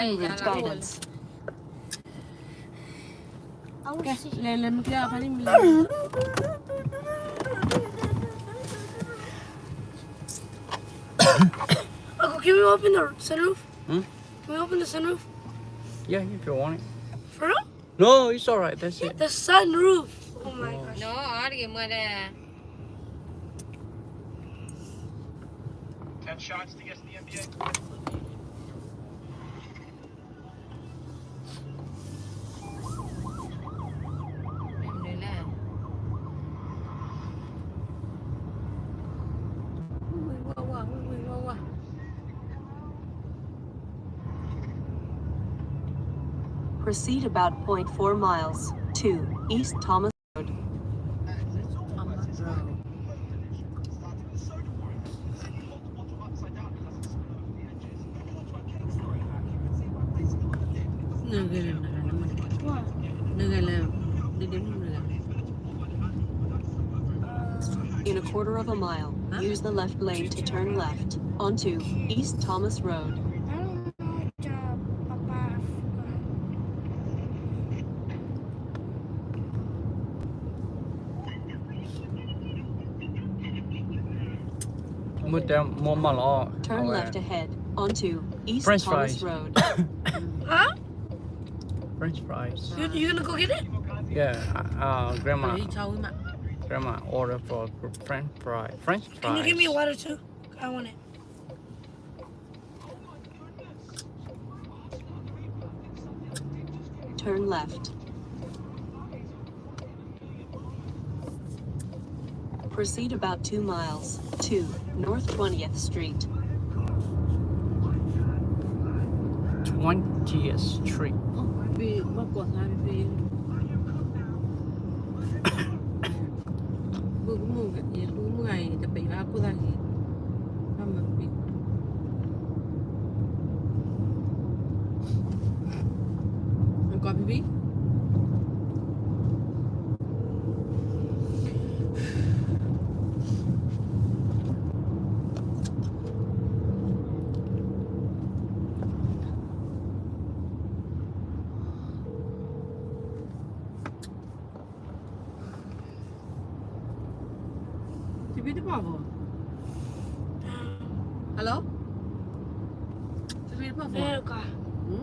route guidance. lên mất giờ phải đi mình Uncle, can we open the sunroof? Hmm? Can we open the sunroof? Yeah, if you want it. For real? No, it's alright. That's it. The sunroof. Oh my gosh. nó ở cái mưa đây 10 shots to get to the NBA. em đây là wow. Proceed about 0.4 miles to East Thomas Road. In a quarter of a mile, use the left lane to turn left onto East Thomas Road. Move down more malo. Turn left ahead onto East French Thomas fries. Road. Huh? French fries. You gonna go get it? Yeah. Grandma. đi sâu mà Grandma order for French fries. French fries. Can you give me water too? I want it. Turn left. Proceed about 2 miles to North 20th Street. 20th Street. vì bắt quả hai vì vừa cũng mua cái gì cũng mua ngàyจะไปว่ากูได้ถ้ามันปิดมันก่อนพี่ Chị biết bảo Alo? Chị biết bảo Verga. Ừ?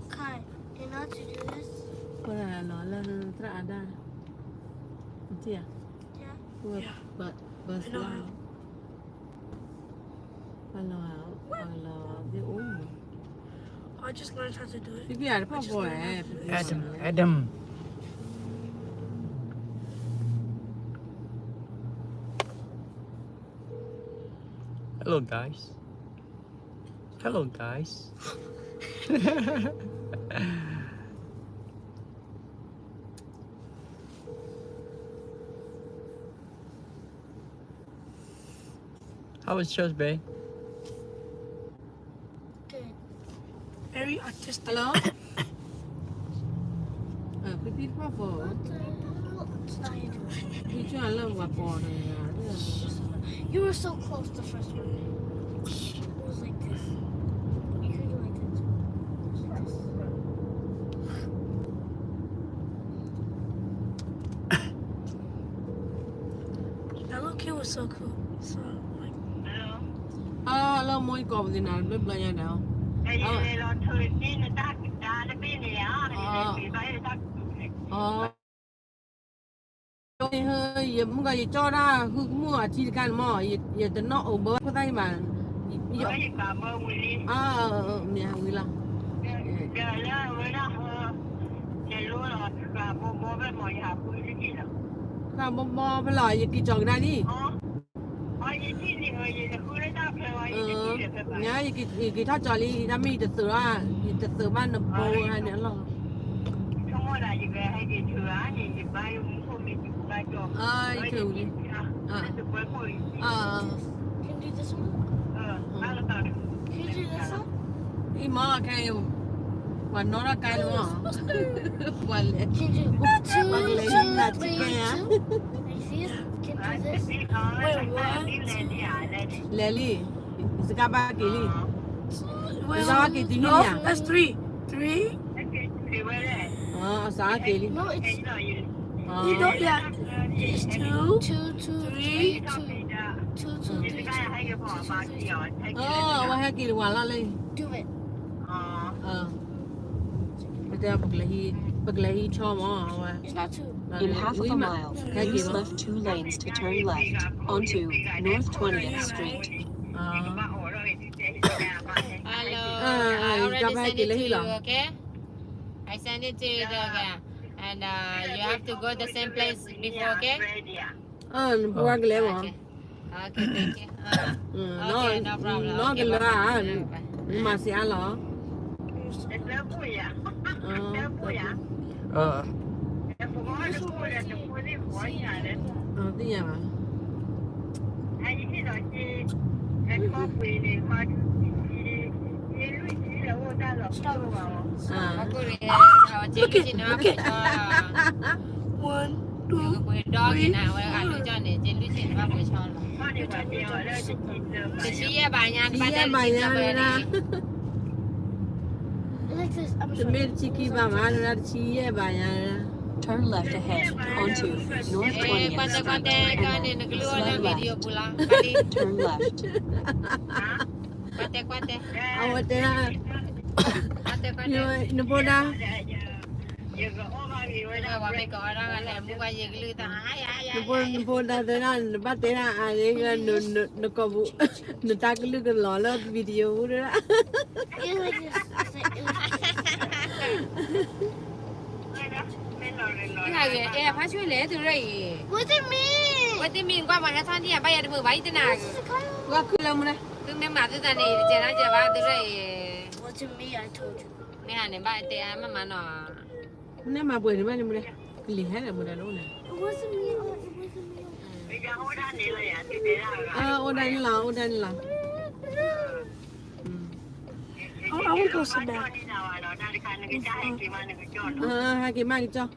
Kai, you know how to do this? Có là nó lên tra ada. Chị à? Yeah. Bật bật bật I know how. Kalau dia umur. I just learned how to do it. Pipi ada apa boy? Adam. Hello guys. Hello guys. How was church, babe? Good. Very artistic. Hello? Pipi apa? It's not you doing. Dia cuma lah buat por ya. You were so close the first one. It was like this. You could do like this. It was like this. That little kid was so cool. So like. Hello, mỗi cọp gì nào biết bao nhiêu nào? Hơi hơi giờ muốn gọi cho ra hư cũng mua chi cái mỏ giờ tận nó ổn bớt có tay mà giờ nhà hàng là cả bò phải loại gì kỳ chọn ra đi nhá kỳ thao trò đi đam mê thật sự ban được bò hay nữa là thử đi do this one? Can you do this one? Ý mò cái quả nó là cái đúng không? Quả lệ. Can you do Bằng two, lệ two, là three, chicken á. two? Can you see it? Can you do this? Wait, what? Lệ li. Is cái ba kỳ li. Wait, Is that kỳ tí no, nhỉ? that's three. Three? Sao kỳ li? No, it's you don't. Yeah, it's two, three, two, three, Qua hai kỳ quả là li. do it. Bây giờ bậc lệ cho mò. It's not two. In half of a mile, use left 2 lanes to turn left onto North 20th Street. Hello. I I already already sent it to sent you, okay? I sent it to you, okay? And you have to go the same place before, okay? Qua cái lệ mà. Okay. Okay, thank you. Okay, no problem. Nó Okay, cái bye-bye. là Bye. mà sẽ ăn lỏ. Tí nhà mà. Look at one, two, three, Chia bài nhà ra. like this. I'm Từ sorry. bên chi bà mà ra chia bài nhà ra. Turn left ahead onto North 20th Street and then slide left. Turn left. Ở đây là nó bố ra. Nó bố ra thế nào nó bắt thế nào nó có vụ nó ta cứ lưu cái lò lên video đó. It's like this. It's like phát chuối lễ từ đây. what do you mean? Vậy thì mình qua mà thằng thì bây giờ 17 thế nào? Qua cứ làm này. Từ mấy mà từ này giờ nó giờ vào từ đây. What do you mean? I told you. Mấy hàng này ba tê mà nó. Nếu mà buổi này đây cái gì hết là một đàn ông này. It wasn't me. It wasn't me. Ở đây là. I want to go sit down. Hai cái mang cho.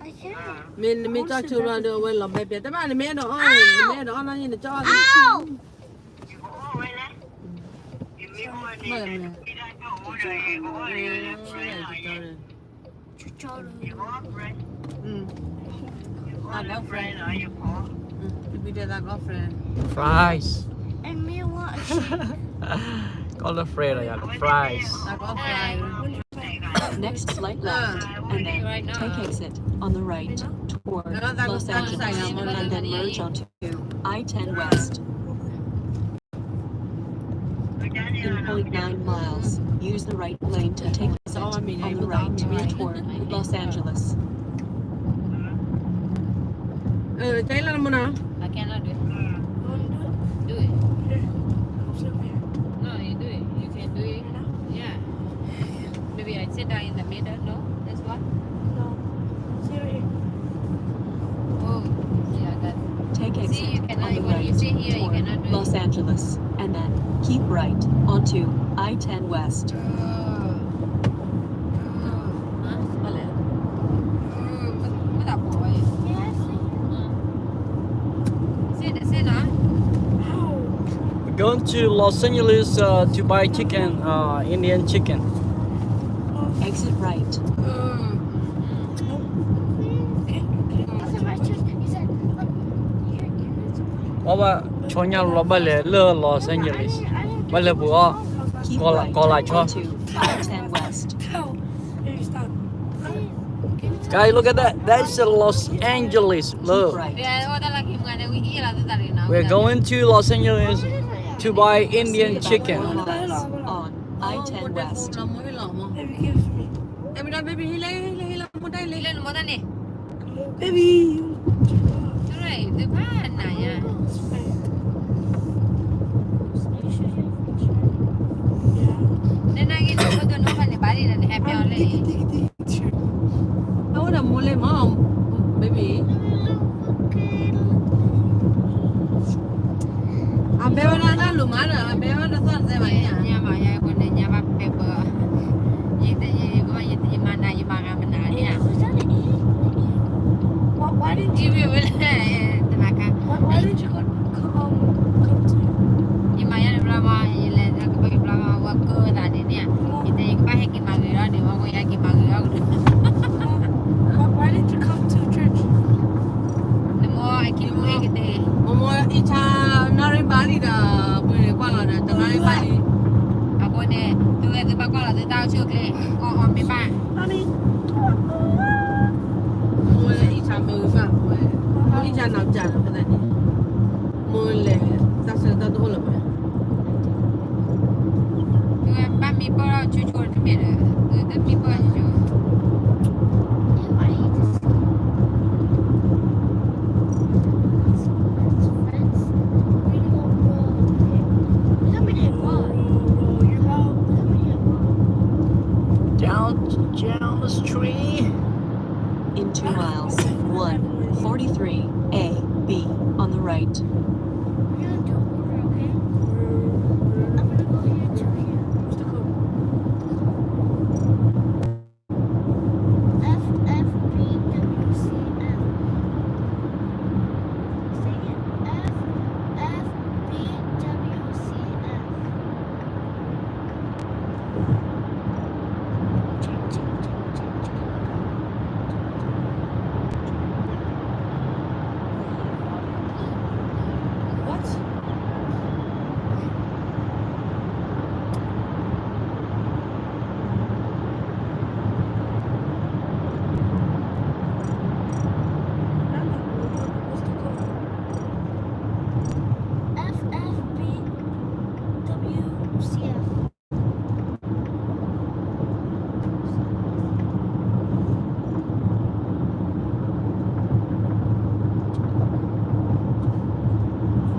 I can't. Mình cho chú ra được quên lòng bẹp bẹp. Thế mà mẹ đó nó như là cho. Ow! Mà làm nè. I got friend. Bây giờ I got friend. Fries. And me want a shake. Có là fried rồi, fries. I got friend. Next slight left and then take exit on the right toward Los Angeles and then merge onto I-10 West. In 0.9 miles, use the right lane to take exit on the right toward Los Angeles. Thấy là một nào? I cannot do it. Do it. No, you do it. You can do it. Yeah. Maybe I sit down in the middle. No, that's what. No. See right here. Oh, yeah, that. Take See, exit you on cannot. the When you sit here, you right cannot toward do Los it. Angeles and then keep right onto I-10 West. Mới đọc bộ vậy. Yes. Sit đó. How? We're going to Los Angeles to buy chicken, Indian chicken. Exit right. That's the right choice. He said, look, you're Và cho nhau là bây giờ lơ Los Angeles. Bây giờ bữa Keep Call right lại cho. onto I-10 West. How? Here, stop. Guys, look at that. That's Los Angeles. Look. Keep right. We're going to Los Angeles to buy Indian chicken. On I-10 West. Mỗi lọ mà. Baby gives me. Em đã baby lấy một đây lấy. Lên một này. Baby. Rồi, từ phá này nha. Nên ai cái nó có nó phải bán đi là happy hour này. Đâu có mua lên mà không? Baby. À bé ơi là lùm á rồi bé nó son xe mày à nhà mà nhà con này nhà bà paper gì thì có gì thì mà này mà mình nói đi à Was that an E? Why didn't chỉ you? vì vậy mà cả Why didn't you come to? nhưng mà nhà là mà là cái cái là worker là đi nè thì cái ba hay cái mà người đó đều có cái mà người đó Why didn't you come to church? nhưng mà ai kêu cái gì mua ít cha nó đi bán đi là bữa qua là tao nói bán đi à cô nè từ ba con là từ tao chưa cái on mấy ba Honey. mua ít cha mười mà ít cha nào trả được cái này mua lẻ ta sẽ ta đổ rồi từ ba mi bao chú chú cái biết từ mi bao chú Ew, I hate this. So let's friends. We're gonna go roll. Okay? We're gonna hit roll. Roll your boat. We're gonna hit roll. Down the street. In 2 miles, 143 A, B, on the right. We're gonna do order, okay? I'm gonna go here to here. What's the code? F F B W C F. Say it. F F B W C F. Check. What? What's the code? F F B W C F.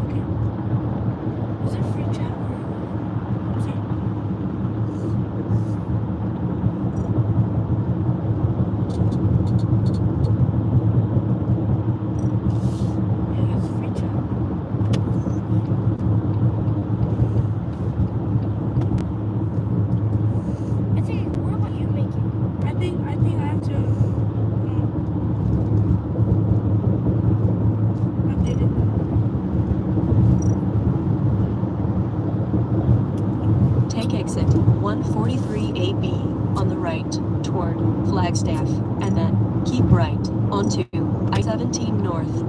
Okay. Is it free chat or is it? Yeah, it's free chat. I think. What about you making? I think I have to update it. Take exit 143AB on the right toward Flagstaff, and then keep right onto I-17 North.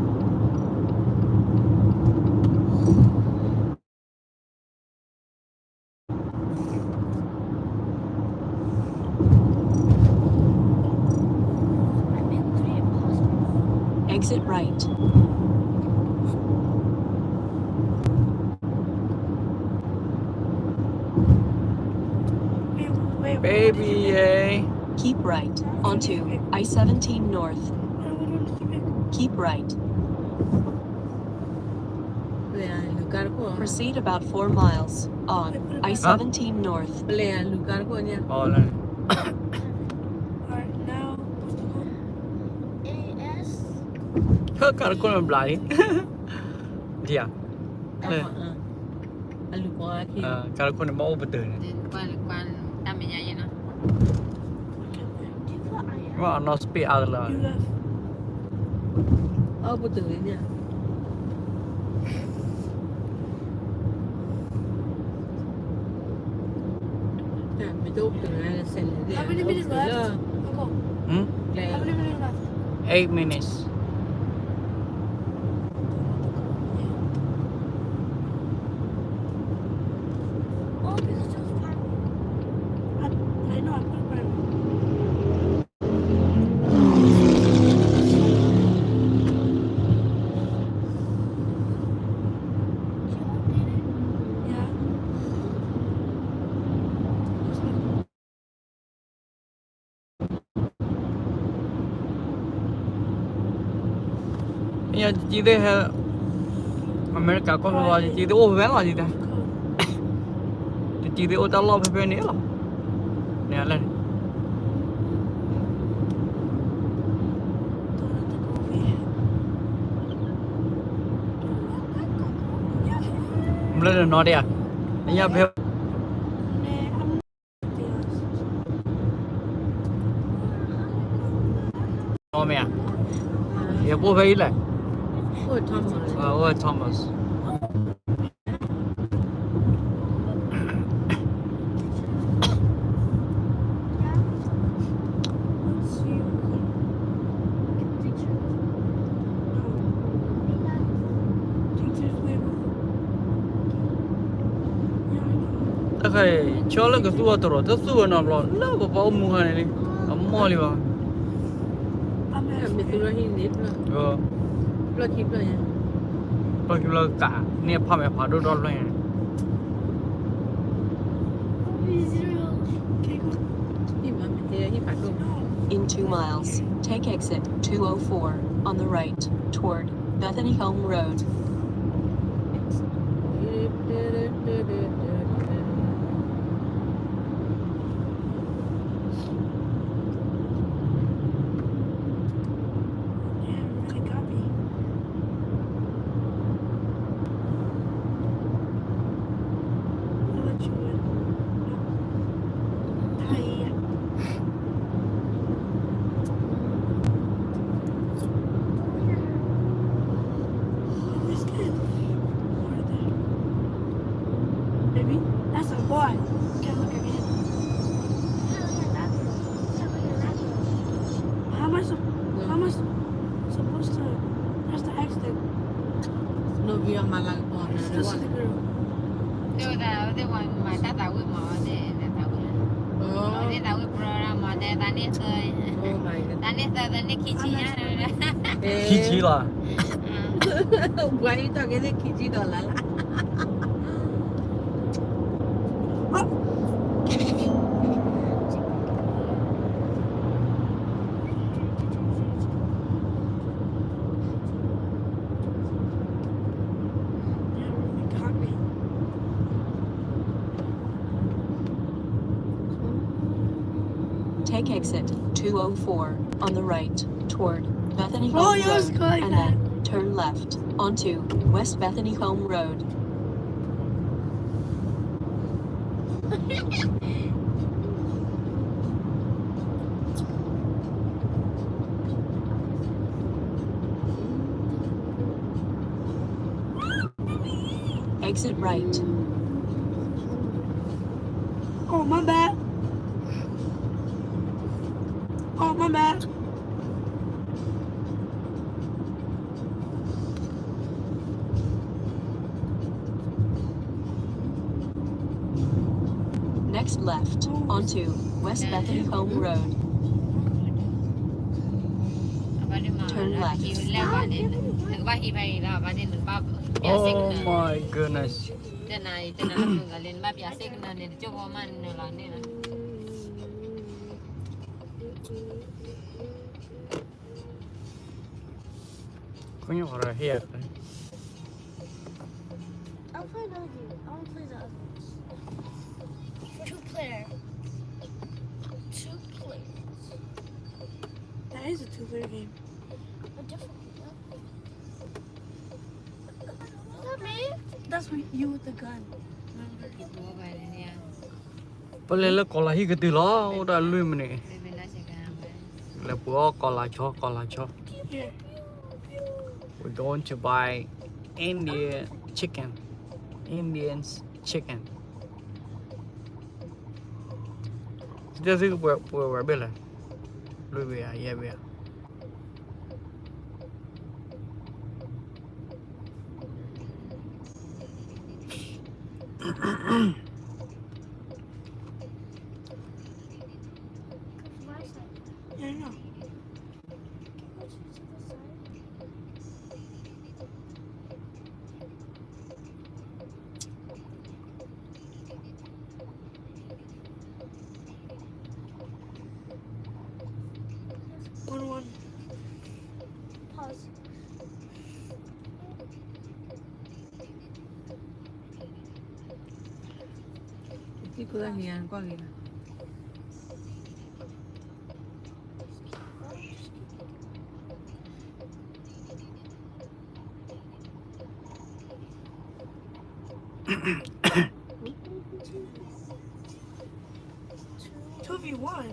I'm in 3 impossible. Exit right. Wait, Baby, eh? Keep right onto I-17 North. Keep right. lẻ lugar của Proceed about 4 miles on I-17 North. lẻ lugar của nha Oh, no. Alright, now what's the code? AS. Kalau kau nak belai. Dia. lugar thì Kalau kau nak bawa betul. quan tâm nhà vậy nó Do you put IR? Wah, no speed out lah. You left. betul nha mày tốt từ này là sẽ lẻ How many minutes left? I'll go. Hmm? lẻ How many minutes left? 8 minutes. Oh, because it was time. I know, I put it right. Yeah. Ya, chỉ thế là America có lo chỉ thế ô vé là gì ta? Chỉ thế ô tao lo phải nữa là. Nè lên. lên nó đi à anh nhà phê nó mẹ ya bố phê lại โอ้ยทำอะไร ôi Thomas ta khai cho là cái tua toro ta tua nó lo nó bảo mua hàng này mua đi vào มีตุลาหินนิดเลย เราคิดเลย bao nhiêu là cả nè pha mẹ pha đôi đôi này Hi mà mình thấy hi phạt luôn. In 2 miles, take exit 204 on the right toward Bethany Home Road. Baby, that's a boy. Can't look at him. How am I supposed to press the accident? Nó viên mà là còn This là is the girl. Tôi đã tôi còn mà ta tạo cái mỏ để tạo oh để tạo cái program mỏ để ta nét thôi oh my god ta nét khi chi nhá rồi đó khí chí là quay tao cái này kỳ đó là Take exit 204 on the right toward Bethany Oh, Home yours Road go like and that. then turn left onto West Bethany Home Road. Exit right. Oh, my bad. Oh, my bad. Next left onto West Bethany Home Road. Turn left. oh my goodness Trên này là lên ba bia xích là lên chỗ có man là nên là có nhiều rồi here I'll play another game. I want to play the other ones. Two-player. That is a two-player game. A different one. Is that me? That's what you with the gun. Remember? bố về đây nha bây giờ là còn lại cái từ đó đã lui mình này bên đó sẽ làm là bữa còn lại cho Here. we're going to buy Indian chicken This is where Bella lui về yeah về Yeah, I know. One. Pause. cái cửa hiền qua kìa 2v1.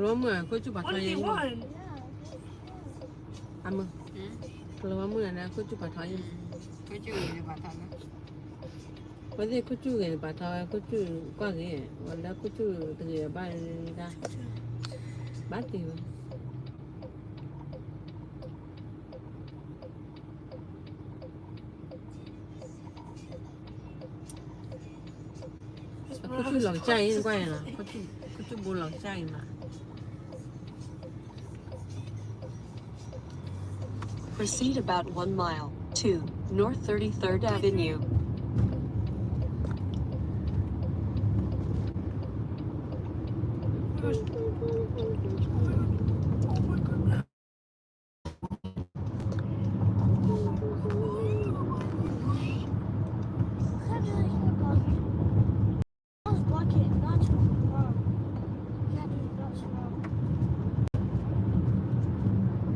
လောမကိုကျပါထားရင် 1v1. အမလောမနဲ့ကိုကျပါထားရင် Có chịu gì bà thật đó. ဘာဒီကိုကျကပါထားကိုကျကွာကြီးဝလာကိုကျတကယ်ဘာဒါဘာတီဝ có chút lòng chay quay là có chút buồn lòng chay mà Proceed about 1 mile to North 33rd Avenue.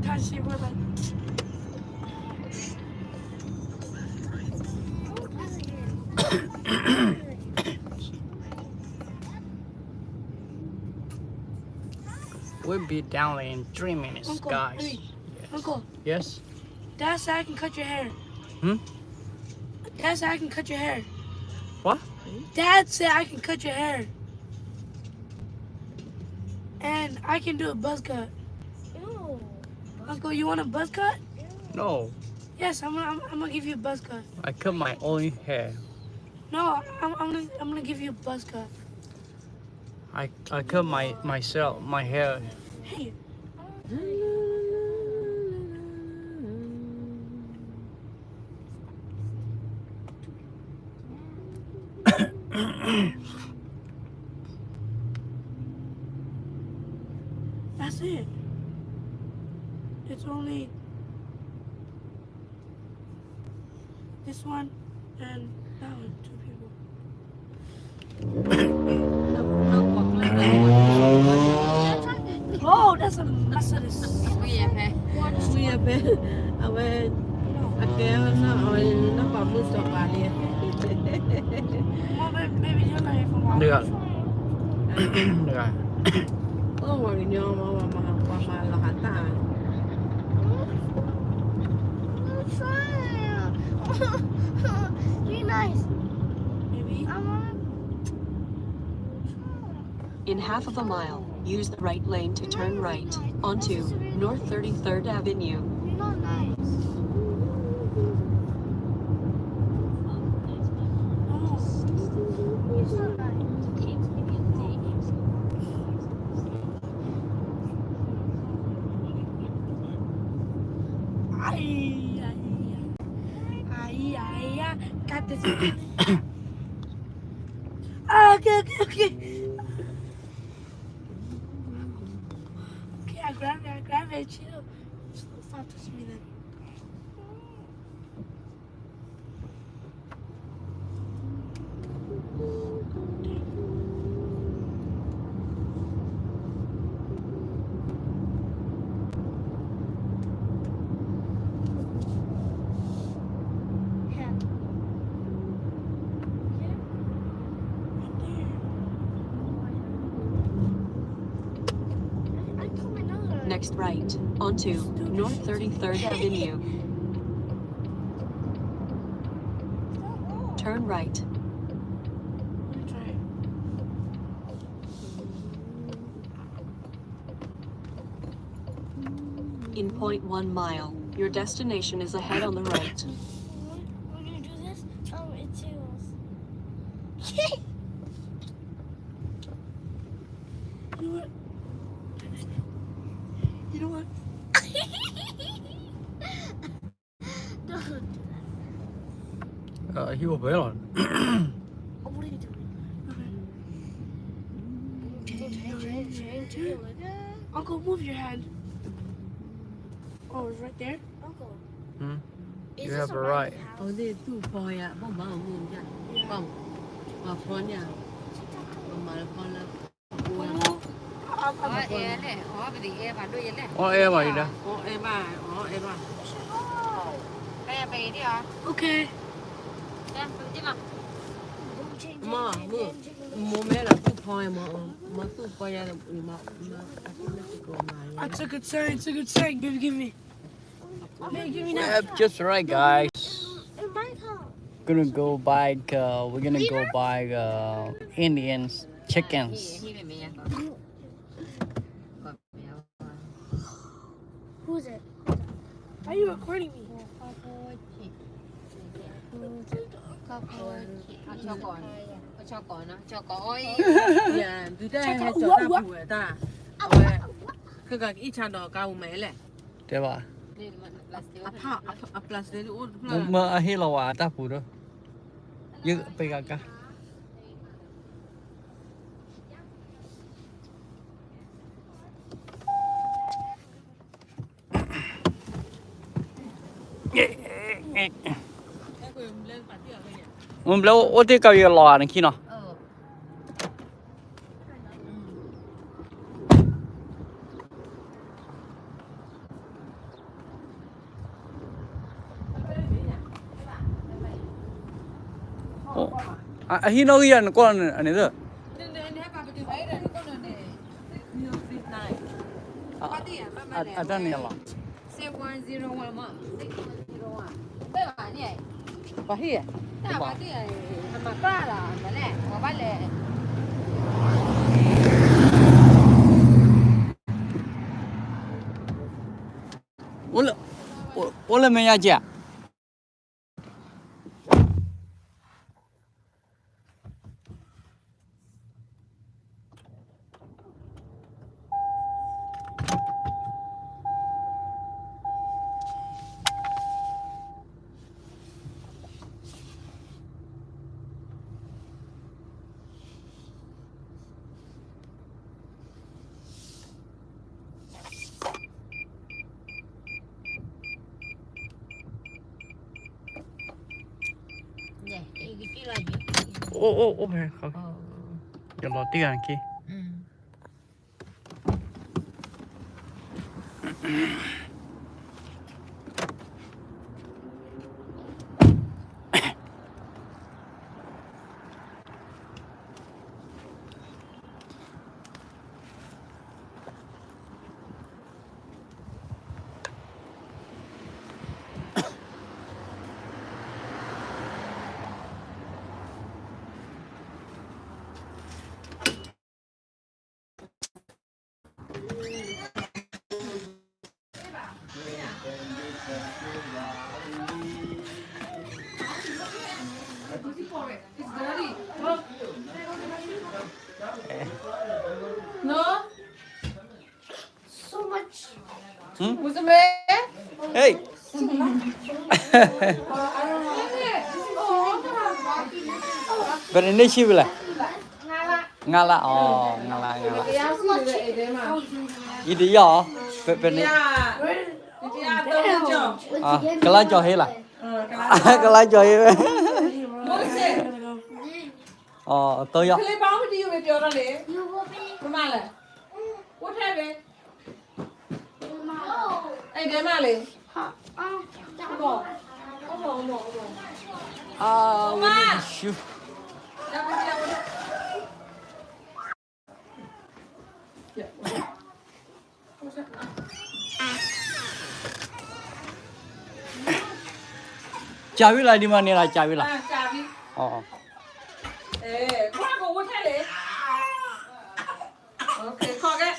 Can't see where the We'll be down in 3 minutes, Uncle, guys. hey, Yes. Uncle, Yes. Dad said I can cut your hair. Hmm? Dad said I can cut your hair. What? Dad said I can cut your hair. And I can do a buzz cut. Ew. Uncle, you want a buzz cut? No. Yes, I'm gonna give you a buzz cut. I cut my own hair. No, I'm gonna give you a buzz cut. I cut myself my hair. Hey, that's it. It's only this one and that one, 2 people. Oh, that's a Mercedes. Nguy hiểm hả? nguy hiểm à về à kéo nó rồi nó còn mua sọt bà liền Well, maybe you're not here for a while. Được. Được rồi. có ngoài nhau mà là hả ta Be nice. Maybe. In half of a mile, use the right lane to turn right onto North 33rd Avenue. Not nice. It's not nice. Got this. Okay. Okay, I grab it, chill. Stop touching me then. Next right onto North 33rd Avenue. Turn right. Let me try it. In 0.1 mile, your destination is ahead on the right. We're gonna do this. It tickles. You know what? Don't do that. He will bail on. Oh, what are you doing? Okay. Uncle, move your hand. Oh, it's right there? Uncle. Hmm? Is You this have a around right. the house? ở đây tu phơi à bông bông mương nha bông mà phơi nha mà phơi là Ủa em này, ủa bây giờ em mà đuôi này. Em mà đi đó. em à Bây giờ về đi hả? Okay. Em, tự nhiên mà. mà mua mẹ là tu home ma su pa ya ma That's a good sign. It's a good sign. Baby, give me. Baby, give me now. Yep, just right, guys. In my house. We're gonna go buy Indians chickens. Who is it? Are you recording me? ya du da ha cho ta pu ta ka ít cha đó cao mấy lệ 对吧？ plus de u 我黑了哇，大补的，一个被嘎嘎。我们我得搞一个老的去呢。he know here and go on another. I don't know. 6101 嘛，6101，对吧？你， pa hi 大把地，他妈爸了，没嘞，我把嘞。我来没呀姐。OK， 好，要落地上去。no So much. Hey. But in this ship, ngala, oh, ngala. Ini dia, benar. Kalau jauh lah. Kalau jauh. Oh, tôi ya. Kali bao nhiêu vậy tiêu ra đấy? You will be. Mà lại. What happened? Anh để mà lại. Bỏ. We need to shoot. Chavi lah di mana lah chavi lah? Chavi. Oh. Qua cô what happened? Okay, kho cái.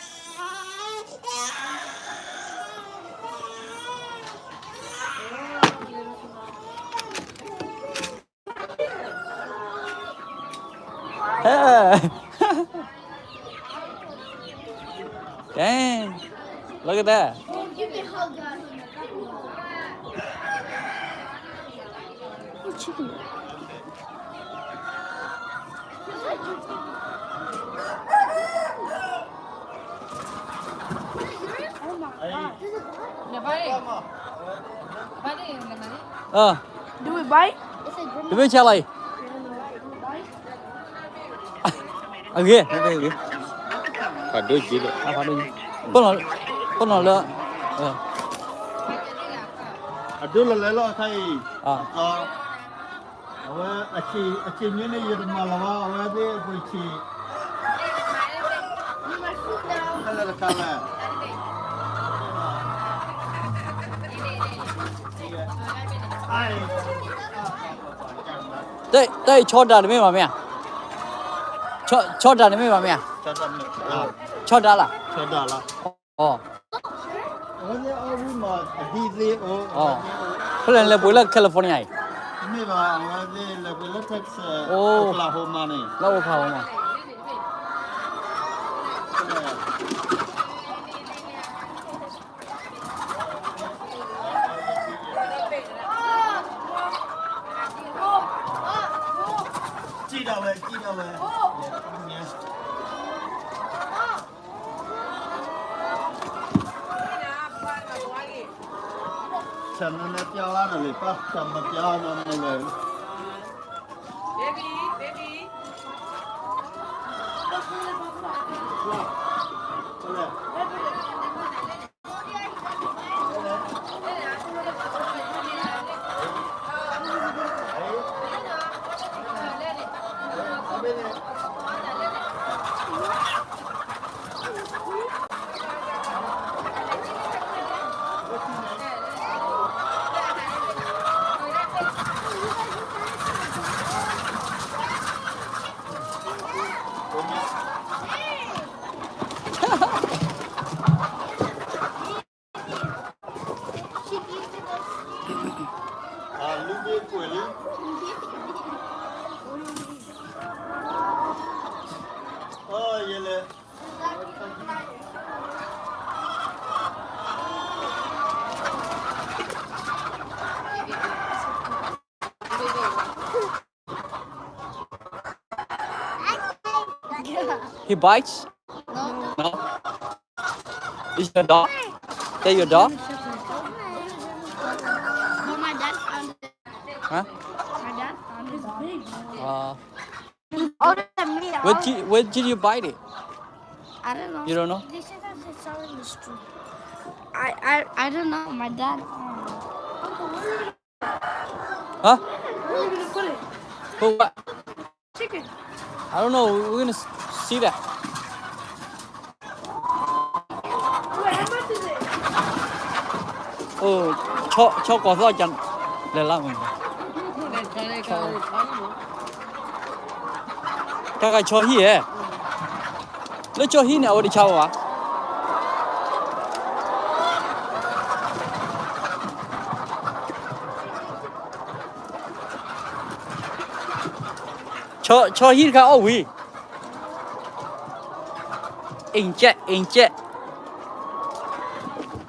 Dang, look at that. Oh, give me a hug, guys. Oh, chicken. Oh my god. Nhà bay đi. Bay đi, làm gì? Do we bite? Đi với cha này. Ghê, ghê. Phải đôi chỉ được. Phải đôi. Con nào nữa. Ada lah lelo thay. À. Awak aci ni ni jadi malawa awak dia kunci. 了看了。哎。对ချောတာနေမှာမင်းချောတာနေမှာမင်း 瞧到没？啊， ချောတာလား 瞧到了。 ဩ 我这奥乌嘛，地址哦。 ဖလန်လေပွေလကယ်လီဖိုးနီးယာ 没吧？我这那个那texas，哦奥克拉荷马呢。 လောက်ခါအောင်မ 记到没？记到没？ฉันนั่นเจ้าล้านอะไรปะจำมาเจ้านั่นเลย လူကြီးပွေလေအော်ရေလေ he bites No. no is your dog that your dog No, my dad found it. huh My dad found it big. uh Older than me. where did you bite it I don't know. you don't know They said that it's all in the street. I don't know. My dad. huh Where are you gonna put it? put what Chicken. I don't know we're gonna see that Wait, how much is it? ချောကောစောကြံလဲလာမင်းကချောဟီရဲ့လဲချောဟီနဲ့အော်ဒီချောပါချောဟီကအော်ဝီအင်ချက်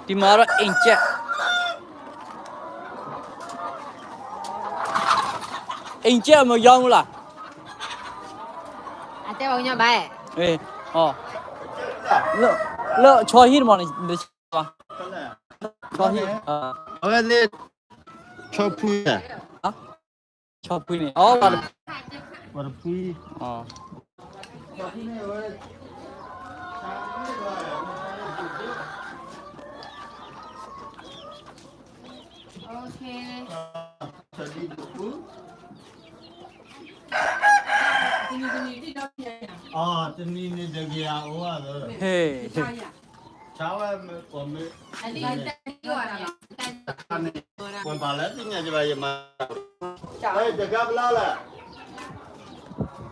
ဒီမှာတော့အင်ချက်အင်ချက်မရောင်းလား အတဲအောင်ညပါရဲ့ အေးဟောလောချောဟီမော်နေပါချောဟီ我这超扑的， ဟာချောပွေးနေအော်ပါ 我的扑。 အော် โอเค 啊，这你这个呀，我啊， ဟေး 查完没？我们 อันนี้แต่ที่ว่าเนี่ย 看呢，我把来今年就把也买。哎，这个不老了。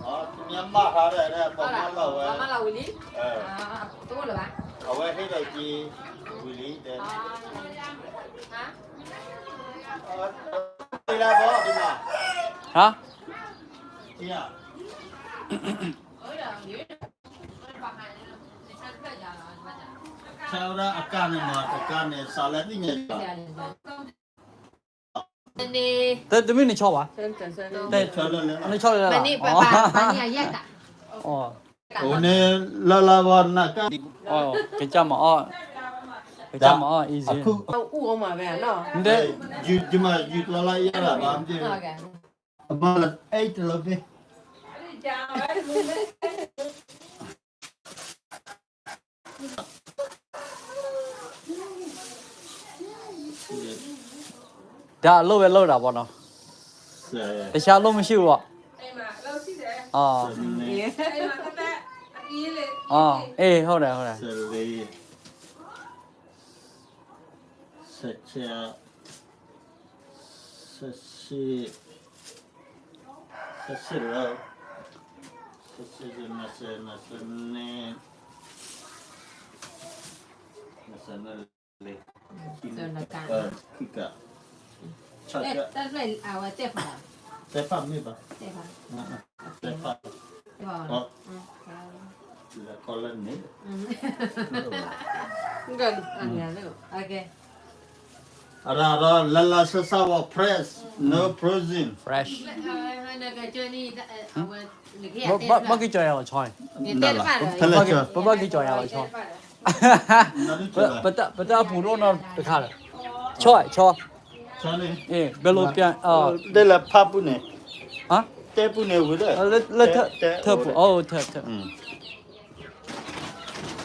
啊，今年买下来了，不买了 ဘာမှ 喂。 လာဝီလီ 哎， တိုးလို့ပါ 我黑的鸡，回来的。 ဟာ 回来不？对吗？ ဟာ 对呀。 ချောင်းရအကနေမှာတကနေစားလက်တင်နေပါ နေ တမင်းနေချောပါ 真真真的。 တဲ့ ချောင်းရလဲ အနေချောလဲလား မနေ့ပါနေရက်က အော် ဟိုနေလာလာဘာနာက အော်ကြမအော်ကြမအော် easy အခု 误我嘛呗，喏。 တဲ့ ယူဒီမှာယူလာလာရတာဘာမှမဖြစ် ဟုတ်ကဲ့ အမအဲ့တလို့ပဲ ဒါအလုပ်ပဲလုပ်တာပေါ့နော် ဆယ် တခြားအလုပ်မရှိဘူးပေါ့ 哎妈，老师的。အော် နေ 哎妈，他们。อ๋อเอ้ဟုတ်တယ် 14 16 17 18လောက်18 20 that's right our step Tepat ni ba? step Tepat. Oh. La kolan ni. good okay Ara lala sasawa press no frozen. fresh nó cái chơi đi our ဘာကိကြော်ရအောင်ချောင်း Thala cha. ဘာကိကြော်ရအောင်ချောင်းဘတ်ပူတော့တော့တခါလေချောချော Chale. အေးဘယ်လိုပြန်အော် De la papu ne. ဟမ် Te pu ne wu de. လက်ထပ်ပူအော်ထပ်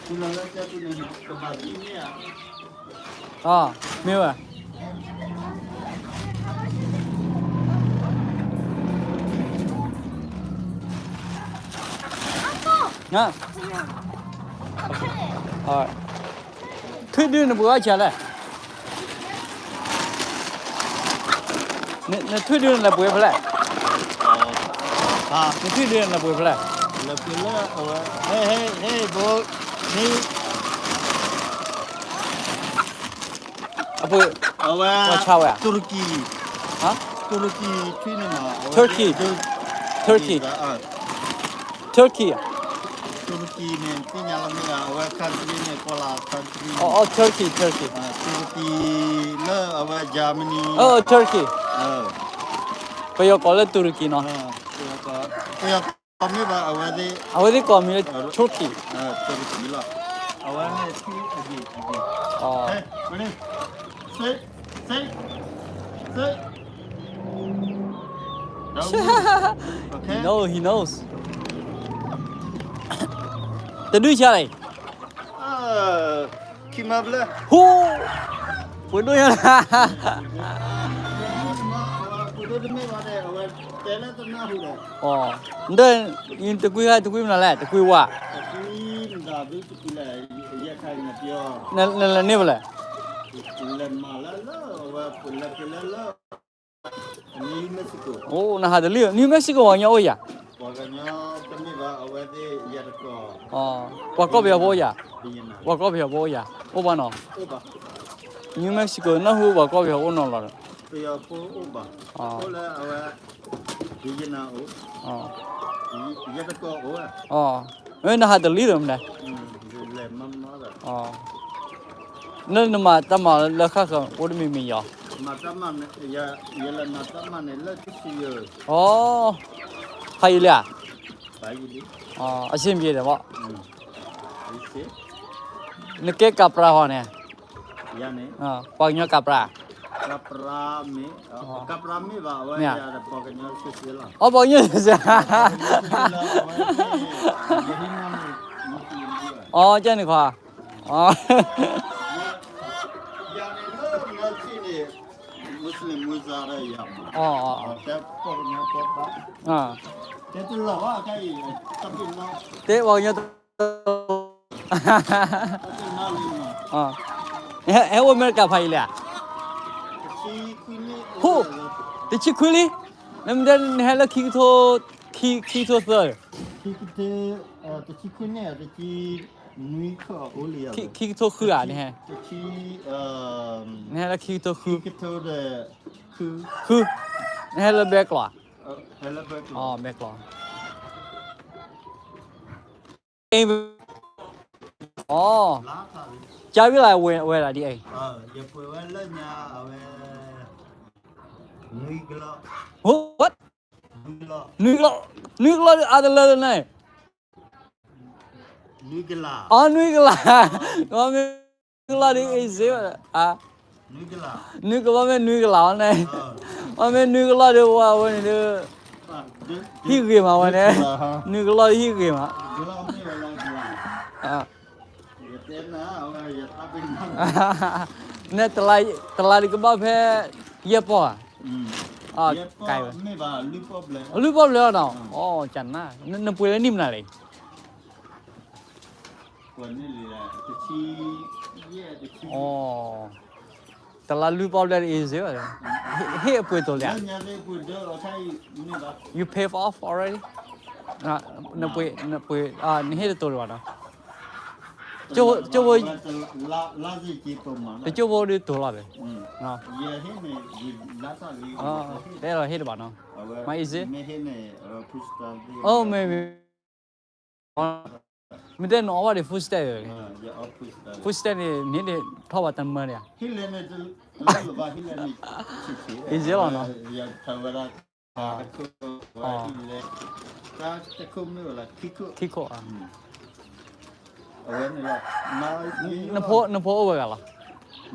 Tu la te pu ne ko ba ni ne ya. အာမေဝငါအော်ထွေးတယ်ဘာချလဲneထွေးတယ်လည်းပွဲဖလဲ Ha. neထွေးတယ်လည်းပွဲဖလဲ La pila awa. Hey bo. Ni အပွေ awa. What chow ya? Turki. ဟမ် Turki twin ma. Turkey. Turkey. Turkey Turki ne tinya la me awa country ne kola country. အော် Turkey Turki la awa Germany. အော် Turkey เออ ဘယ်ကောလဲ Turkey နော် ya kami ba awade အဝေးကောမီ Turkey Turki la awane ti agi အော် hey bani say okay no he knows တနွေချလိုက် kimable ဟိုးဝင်တော့ရလား pudo de me ba de awa tele to na hu de အော်တဲ့ရင်တကွေးကတကွေးမလားတကွေးဝ ki da bi ki la ya khai na pyo နေဗလား le mala la awa pula la ni Mexico โอ้နာဟာတလီနယူးမက္ကဆီကိုဝညောရ Pokoknya kami bawa awet ya reko. အော်ဝါကော့ပြဘောရ Bina. ဝါကော့ပြဘောရဟုတ်ပါနော် Oba. နယူးမက္ကဆီကိုနော်ဟိုဝါကော့ပြဘောနော်လား Pia po oba. Ah. Ola awet bina o. အော် Ya reko o. အော်မင်းနာဟာတလီတယ်မလား Le mama da. အော်နော်နမတမလက်ခါကဝဒမီမီယော Mata man ya la mata man la kisi yo. အော်ဖိုင်လာ Bayi di. အော်အရှင်းပြေတယ်ဗော Isi. နကေကပရာဟောနေ Ya ne. အော်ပေါညောကပရာ Kaprami. Kaprami ba awet Ya. ya pokoknya sisi la. အော်ပေါညေစရာ အော်ကျန်နေခွာအော် Muslim Muzara ya. အော်အော် แต่พวกนี้ก็บ้า အာ แต่ตัวเราว่าใครตัดสินเรา တေပေါညေ ตัดสินเราเลยนะ အော်အဲဝမဲကဖိုင်လာ ชีคุนี่ ဟုတ် တချစ်ခွလီနမ်ဒန်ဟဲလခီတိုခီတိုဆာ ชีคิดแต่ชีคุนี่แต่ชีนุ้ยข้าโอเลีย ခီတိုခူအနေဟဲ แต่ชี နဟဲလခီတိုခူ คิดตัวเด็กคือ ခူနဟဲလဘက်ကလာ เฮลเบก အော်ဘက်ကလာအေးအော် ลาค่ะ ကြာပြီလားဝဲလာဒီအိမ် อย่าป่วยว่าเล่นยาเอาไว้นุ้ยกล้า ဟုတ် what นุ้ยกล้า နွေကလာအဒလာနေ นุ้ยกล้า အော်နွေကလာကောမကလာဒီအေးစေအာ นุ้ยกล้า နွေကဘာမဲနွေကလာနေအမေနွေကလာတော့ဝဝင်နေဟိကေမှာဝင်နေနွေကလာဟိကေမှာ Gelau ni walau gelau. အာ Ya tena, orang ya tapi mana. နဲ့တလိုက်ဒီကဘာဖဲရက်ပေါ်အာไก่ Ni bah, lupa boleh. လူပေါ်လဲတော့အော်ကျန်နာနပွေလဲနိမနာလေ วันนี้เลยตะชีเย่ตะชี อ๋อตลาดลูปเอาได้อีสิวะเฮ้ยป่วยตัวเลย เนี่ยได้พูดเดี๋ยวเราใช้นี่ละ you pay off already นะป่วยนี่เฮ้ยตัวเลยวะเนาะเจ้าว่าลาสิจีตัวมัน เจ้าว่าดูตัวละเลยเนาะ เย่เห็นเนี่ยลาซาลี อ๋อได้เราเฮ้ยบ้าเนาะมาอีสิ ไม่เห็นเนี่ยพุสตา โอ้ไม่ไม่ได้น้องว่าเดี๋ยวฟูสเตอร์ อย่าเอาพุสตา ฟูสเตอร์นี่เดี๋ยวทว่าตันเมื่อเนี่ย ฮิเลนเนี่ยจะเล่าว่าฮิเลนนี่อีสิละเนาะ อย่าทำเวลาคุว่าฮิเลนถ้าจะคุมนี่ว่าคิโก อ่ะ เอาไว้นี่ละน้อยนี่ นโพเอาไว้กันล่ะ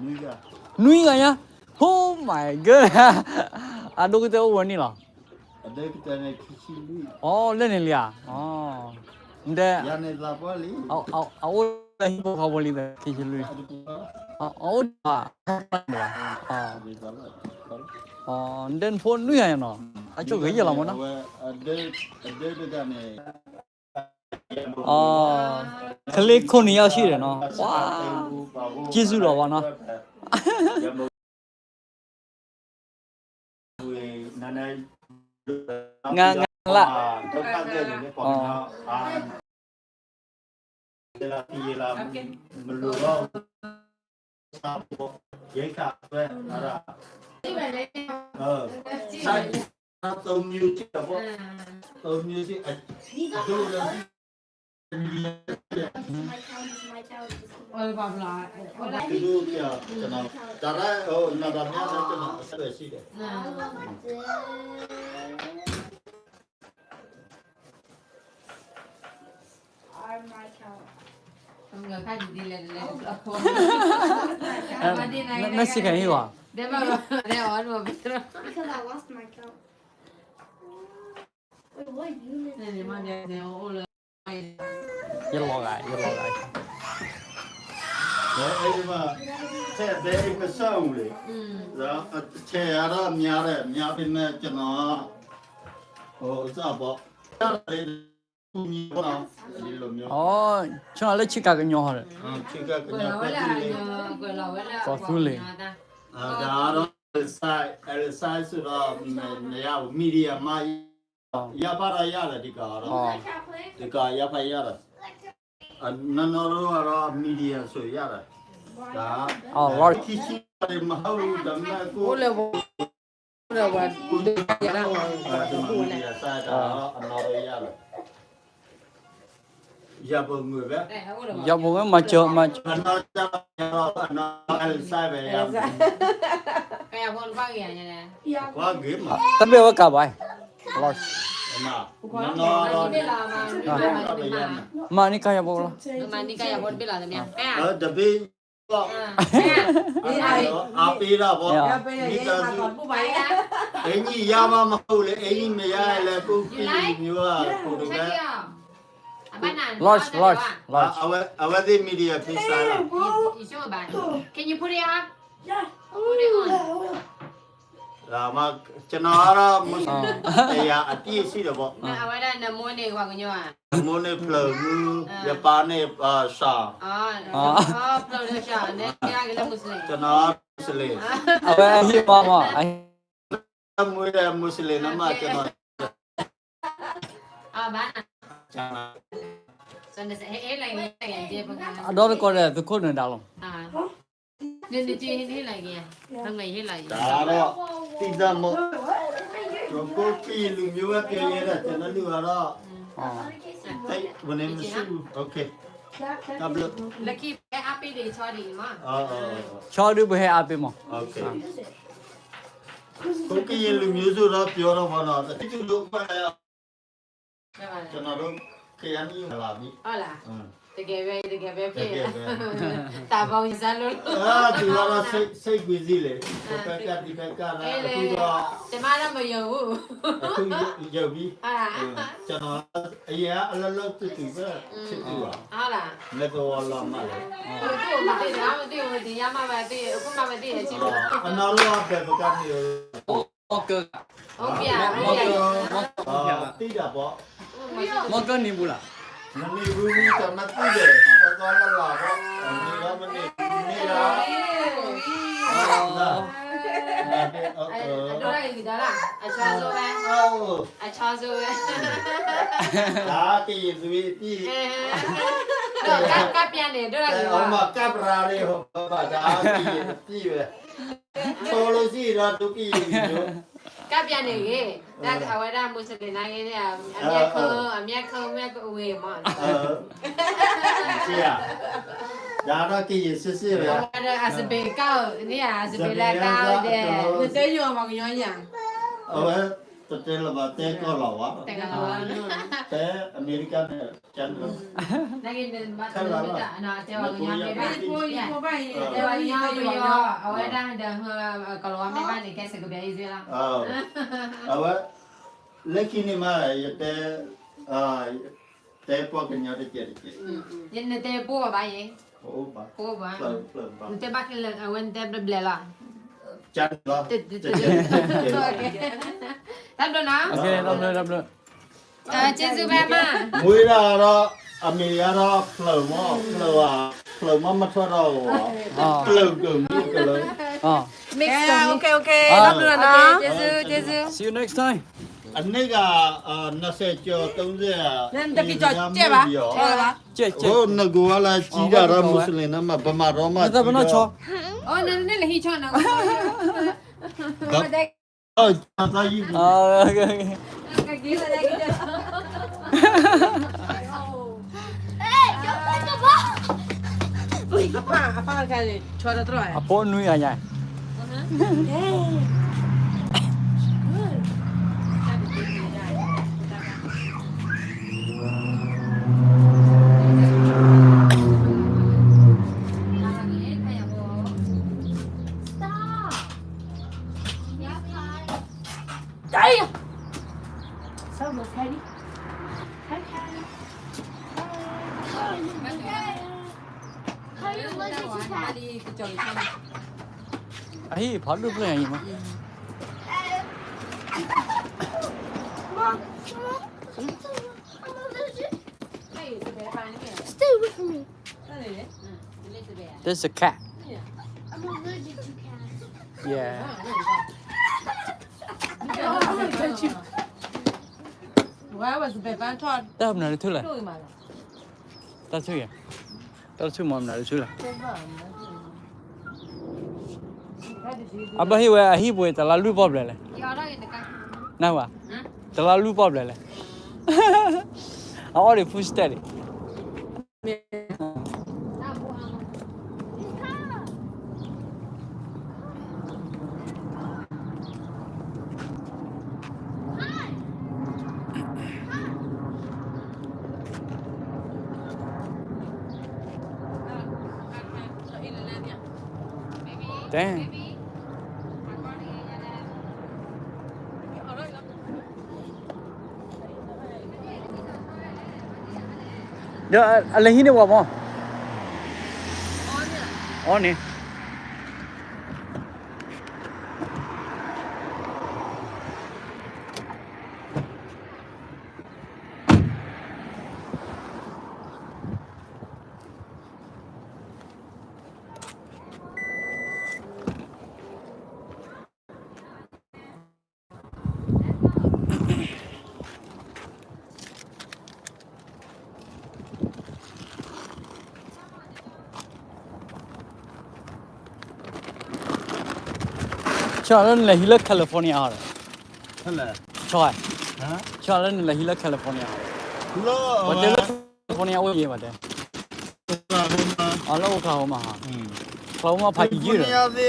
นี่ก็ นุ้ยกันยัง oh my god ดูก็จะวันนี้ล่ะ เด็กจะเนี่ยคิชิลุย อ๋อเล่นเลยอ่ะอ๋อเดี๋ย ยาเนี่ยลาบอลี เอาอะไรที่พวกเขาบริเวณที่จะลุยเอาอ๋อเดินพ้นนุ้ยกันเนาะไอ้เจ้าเกี่ยละมั้งนะเด็กจะเนี่ย อ๋อคลิกคนนี้เอาชื่อเนาะว้าจีซูหรอวะเนาะงานละอ๋อเวลาที่เรามันรู้ว่าสาวเยอะค่ะด้วยอะไรใช่ตัวมิวสิกแบบตัวมิวสิกดูเลย Ôi bà lại. ดูเกี่ยวจะนอนจะได้นอนเนี่ยจะนอนเสียชีวิต Không ngờ khai đi lên lên. นั่นสิกันอยู่อ่ะ Để mà để on mà biết rồi. Because I lost my count. Wait, what unit? Này mà để ô là. อย่ารอไง đấy mà xe đấy cái sâu này đó xe đó nhà bên cho nó sao bỏ đây nhiều nào đi làm nhiều อ๋อช่วงนั้นชิคากันยอเลย chỉ cái Quên nhà lẩu cái là gì quên lẩu là. Có phun liền. đó đó sai sự đó nhà media mai ya para ya là đi cả อ๋อ đó đi cả ya phải ya là nó đó media rồi ya là đó อ๋อรอด khi chi mà hầu đâm ra cô Ô là bộ. Là bộ. Dạ đâu. media sai đó nó rồi ya là ya bộ người bé อย่าบอกว่ามาเจอมา nó ăn sai về ya Cái con qua kìa này nè. quá ghê mà ตั้งเบลว่ากลับไปรอด mà Nó biết là mà มานี่ใครจะบอกล่ะ mà đi cây con biết là làm nha. Cái à. ở đợt đi đi ra bộ đi ra Còn bố bảy á. ấy gì ya mà hầu là ấy mày ya là cô kia nhiều à cô được Cái đấy kia. À bạn nào? รอดรอดรอด ở bên đây media phía sau là You show bạn. Can you put it up? Yeah. Put it on. là mà cho nó đó thì à tí xí được bộ Nè, ở đây là mua này hoặc nhau à? muốn này phở mư ya pa này sa Pleu de chá, né? Que é aquele muslim. cho nó muslim เอาไปที่มามาไอ้ mới là muslim nó mà cho nó Bạn à? cho nó Sao nó sẽ hết lại như thế này chứ bằng ดอไปก่อนเลยไปคนหนึ่งดาวลง Nên đi chơi hết lại kìa. Thằng này hết lại. đó đó tin ra một rồi cô kỳ lùm như vậy kia vậy là cho nó lừa đó อ๋อ đấy bên em su ok cặp lực Là khi bé áp đi để cho đi mà. ชอบดูไปให้อาไปมั้ง ok cô kỳ lùm như vậy đóပြောđó mà nó cái chú lúc phải cho nó đúng cái anh như là gì Hola. Te que ve Te pie. que ve. Tá bom, já não. thì nó xây cái gì đấy cái là tôi đó Te manda mà yêu. tôi giờ đi À. cho nó ấy á là tôi tự về sẽ tự à Hola. lấy đồ làm mà Tôi mà đi đó, tôi thì ya mà đi, cũng mà đi chứ. nó lo về một cái nhiều มอเกอร์ Không bia, มอเกอร์ tí đã bỏ มอเกอร์นี่บุล่ะ nó đi vui cho nó tí để con là lò đi đó mình đi đó Đó là gì đó là cho rồi cho rồi đó cái gì gì được cáp nhà này đó là gì ông mà cáp ra đi bà đó cái gì vậy thôi là gì đó tôi cái gì cáp nhà này đang ở đây đang muốn xử lý này là mẹ khơ về mà chị à đó đó cái gì xí vậy à sẽ bị cao nè sẽ bị là cao để người ta vô mà nhỏ nhàng tôi tên là bà tên có lẩu á tên American chân đây nên bắt đầu biết là nó theo nhau mấy bạn theo nhau bây giờ ở đây đang được kalau mấy bạn thì cái sẽ có bị gì là lấy khi mà tên po cái nhau để chơi nên tên po bà vậy po bà tên bác là when tên bè là chân đó Đâm rồi nó. Ok, đâm rồi. Trên dư ba mà. Mũi ra đó, America đó, phở mà mất rồi. Phở cứng như cái lớn. Mix ok đâm rồi nó. Trên dư. See you next time. Anh ấy là nó sẽ cho tông gì à? Nên tập cái trò chơi bà. Chơi. Nó gọi là chỉ ra Muslim mà bà mà đó mà. Nó ta cho. Nên là hi cho nó. Ok. Cái kia là đây kia. Apa kali cuaca terus ya? Apa nui aja. Sao mà khai đi. Đi cái trời xong. Ấy, phá được này mà. Stay with me. There's a cat. I'm allergic to cats. Yeah. Why was the bad thought? Ta hôm nào thứ là. Đôi mà. Ta thứ gì? Ta thứ mà hôm nào thứ là. Apa hi boy terlalu pop le. Nah wa. Terlalu pop le. Awak ni full style. Damn. Đó, lấy hình được không? On nè. Charlotte là Hila California à? Hello. Choi. Hả? Charlotte là Hila California. Lo. What the California ở gì vậy? Ở Oklahoma hả? Oklahoma phải gì rồi? California thì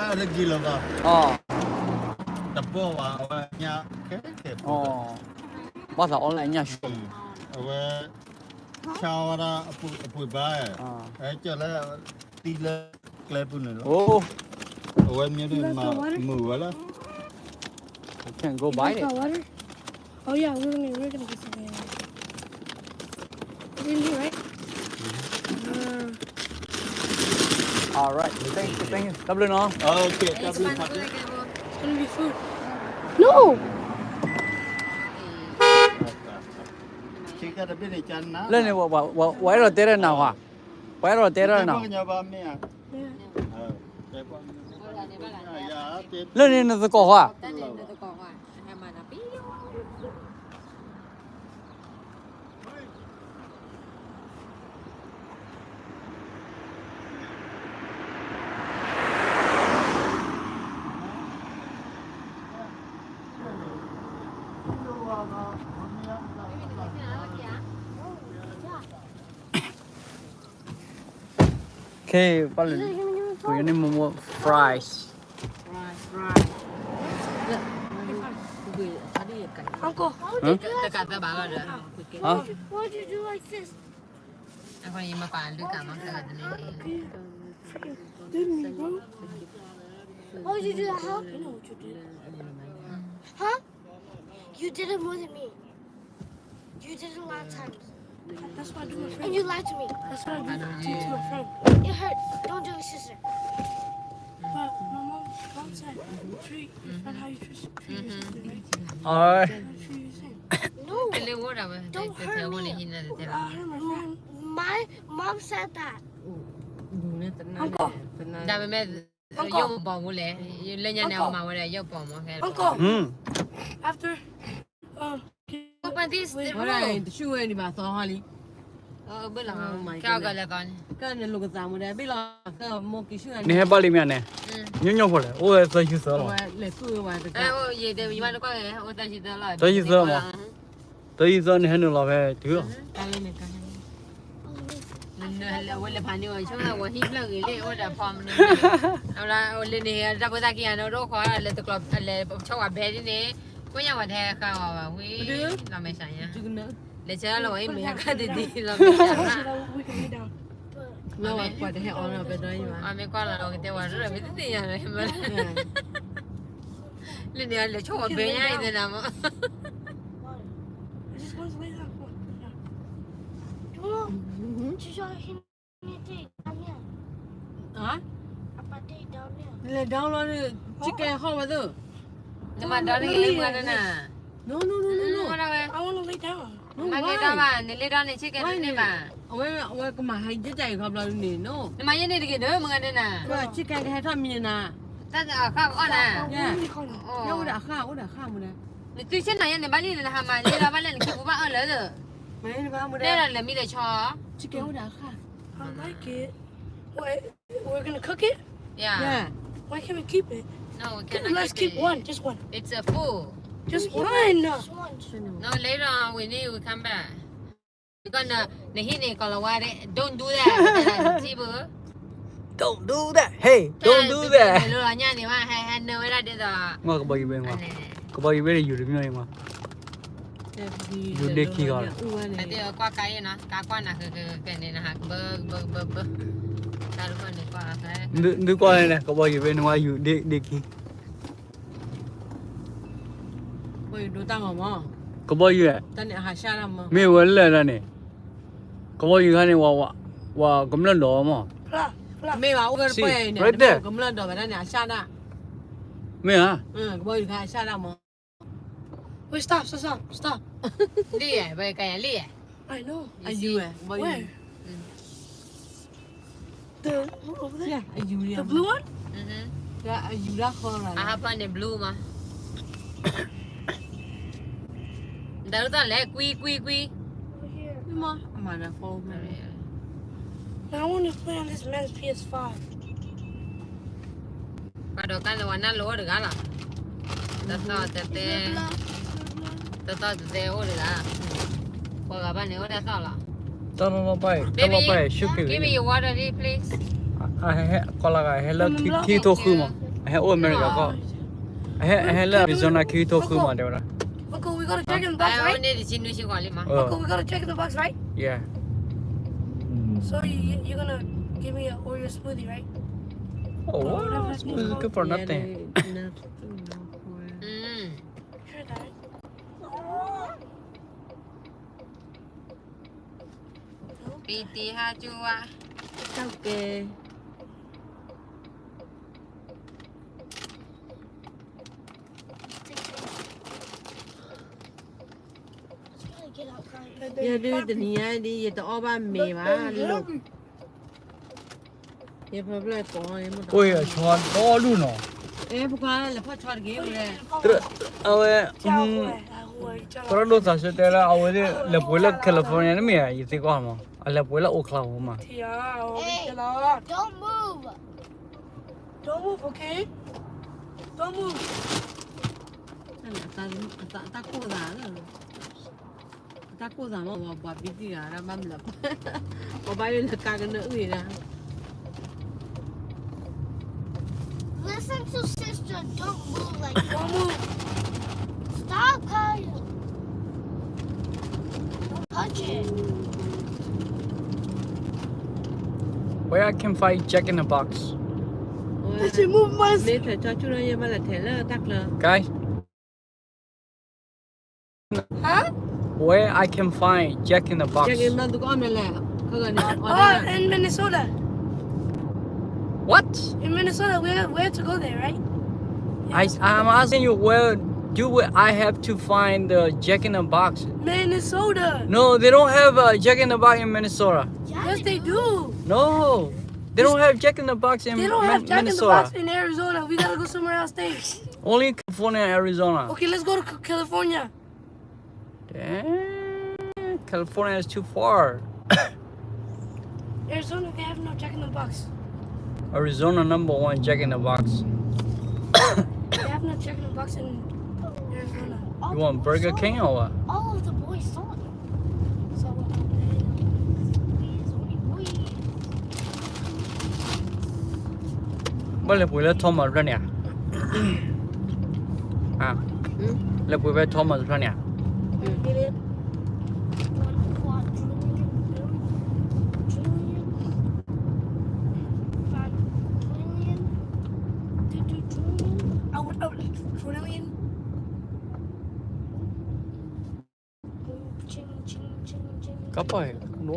ở đây gì luôn à? Tập bộ ở nhà cái. Bắt đầu online nha. Ở chào ra bụi bay. Cho là tí là cái bún này. Ở em nhớ đến mà mưa là. Can go buy it. Water? Oh yeah, we're gonna get some. We're in here, right? All right. Thank you. Double nó. Okay, It's gonna be food. No. Chỉ có biết để chân nó. Lên này quay rồi tới đây nào hả? Quay rồi té rồi nào. nhà ba mẹ Lên lên nó có hả? Tao nên nó có hoa, hay mà nó biết. Okay, 빨리. We're gonna more fries. Right. Uncle, tất cả các bạn rồi Hả? why'd you do like this? anh còn gì mà phải đưa cả món tất cả này Did me, bro. Why'd you do that, huh? You know what you did. Huh? You did it more than me. You did it a lot of times. That's what I do to my friend. And you lied to me. That's what I do to my friend. It hurts. Don't do it, sister. But my mom said, treat your friend how you treat your sister, right? Rồi. That's what you're saying. No. cái lêu quá đâu Don't thế hurt theo me. con này hình là thế I nào hurt my friend. My mom said that. đã với mẹ yêu bỏ vô lẽ lên nhà nào mà về yêu bỏ mà cái Uncle, after, open this What I shoe any mà so holly. bữa lần cao cái là con Cái này lục giảm một đấy, biết là cái một cái shoe Ni heba li mẹ nè. Nhung nhung rồi. Ôi sao chứ sợ rồi. Lấy suy vào được. ôi gì thì mà nó có cái ô ta chỉ tới lại Tới giờ mà. Tới giờ này nó là về thứ. Cái này cái là quên là phản điều chúng là quên hít là người lẽ đã form nên là lên này ra cái kia nó đâu khó là tự lập là cho quả bé đi nè có nhà mà thè cao mà quý làm mấy sáng nhá chứ nữa. để chơi là ấy mình cái đi làm mấy sáng so that we can be down. Nó quả để on ở bên đấy mà. mấy con là cái tiêu rất là biết gì nhà này mà lên này là cho quả bé nhá thế nào mà I just want to lay down. Come on. Chị cho hình như thế down here. Hả? Apa day down here. Lấy down luôn chicken không bao giờ. nhưng mà đó là cái liên quan đó nè No. đâu I want to lay down. mà cái đó mà nên lên đó này chiếc cái này mà Ôi cái mà hay chết chạy không là nè no. nhưng mà như này thì cái nữa mà cái này nè Cái chicken cái hay thăm mình nè. ta ở khác con nè Yeah. Nhau đã khao một đấy. tuy nhiên này bán đi là hàng mà đi là bán lên khi bố bạn ở lớn rồi Mấy cái ba một đây đấy. là mi để cho Chicken đã khao. I like it. Wait, we're gonna cook it? yeah Why can't we keep it? no we cannot Let's keep one, just one. it's a full Just one. no later on we need we come back còn này khi này còn là qua đấy don't do that chị bữa Don't do that. Hey, don't do that. lúc đó nha nếu mà hay nơi ra đây rồi Ngồi cái bagi bên mà. Cái bagi bên nàyอยู่được như mà. Dù để khi gọi. cái tiêu qua cái nó cá quan là cái này là hạt bơ ta lúc này qua cái Nước qua này nè, cái bagi bên ngoài dù để khi. Ôi đồ tăng hả mà? Cái bagi này. Ta này hạt xa lắm mà. Mẹ vẫn là này. Cái bagi cái này wa cầm lên đó mà. Mẹ bảo cái See, bơi này. right there. Cầm lên đồ mà ta này hạt xa đó. Mẹ hả? Cái bơi hạt xa lắm mà. Wait, stop. đi à về cái đi à I know. Ai dư à? Where? The over there. Yeah, ai dư đi. The blue one? Dạ, ai dư đó không I là. have one in blue mà đó là lẽ quy Over here. Nhưng mà là không. Now I want to play on this man's PS5. và đồ cái là nó lúa được á là tao tê ô được á qua gặp anh nếu đã sao là Tao nó bay, shoot cái. give me your water đi please Còn là cái là khi thôi khử mà. Hay ôi America có. Hay là Arizona khi thôi khử mà đều là. Uncle, we got a check in the box, ai right? only đi xin nuôi xin quản lý mà Uncle, we got a check in the box, right? Yeah. So you're gonna give me an Oreo smoothie, right? Oh, wow. This is good for nothing. Sure, Dad. PT ha chua Ok. Let's really get outside. Giờ đưa tình nhà đi, giờ tao ba mẹ mà lục. 也不来搞，也没。ôi chọn to luôn nó 哎，不管了，跑穿给我嘞。 pero lo sa se te la awede le puela California ni mía y te como a la puela Oklahoma Hey, don't move. Don't move, okay? Don't move. 他过啥了？他过啥嘛？我把鼻子啊，他妈了，我把人家干个那味了。 Listen to sister. Don't move like that. Don't move. Stop, Kyle. Don't touch it. where I can find Jack in the Box Let's move, Mars. 你才找出来也没来填了，大了。 guys Huh? where I can find Jack in the Box 这个那都搞没来，看看你。 Oh, in Minnesota. what In Minnesota, we have to go there, right? I'm asking you where do I have to find the Jack in the Box Minnesota. no they don't have a Jack in the Box in Minnesota Yes, they do. no they don't have Jack in the Box in They don't have Jack in the Minnesota Box in Arizona. We gotta go somewhere else. Thanks. only in California and Arizona Okay, let's go to California. damn California is too far Arizona, they have no Jack in the Box. Arizona #1 Jack in the Box They have no Jack in the Box in Arizona. you want Burger King or what All of the boys saw it. So, Bao là buổi là Thomas ra nè. À. Là buổi về Thomas ra nè. Cấp rồi, no.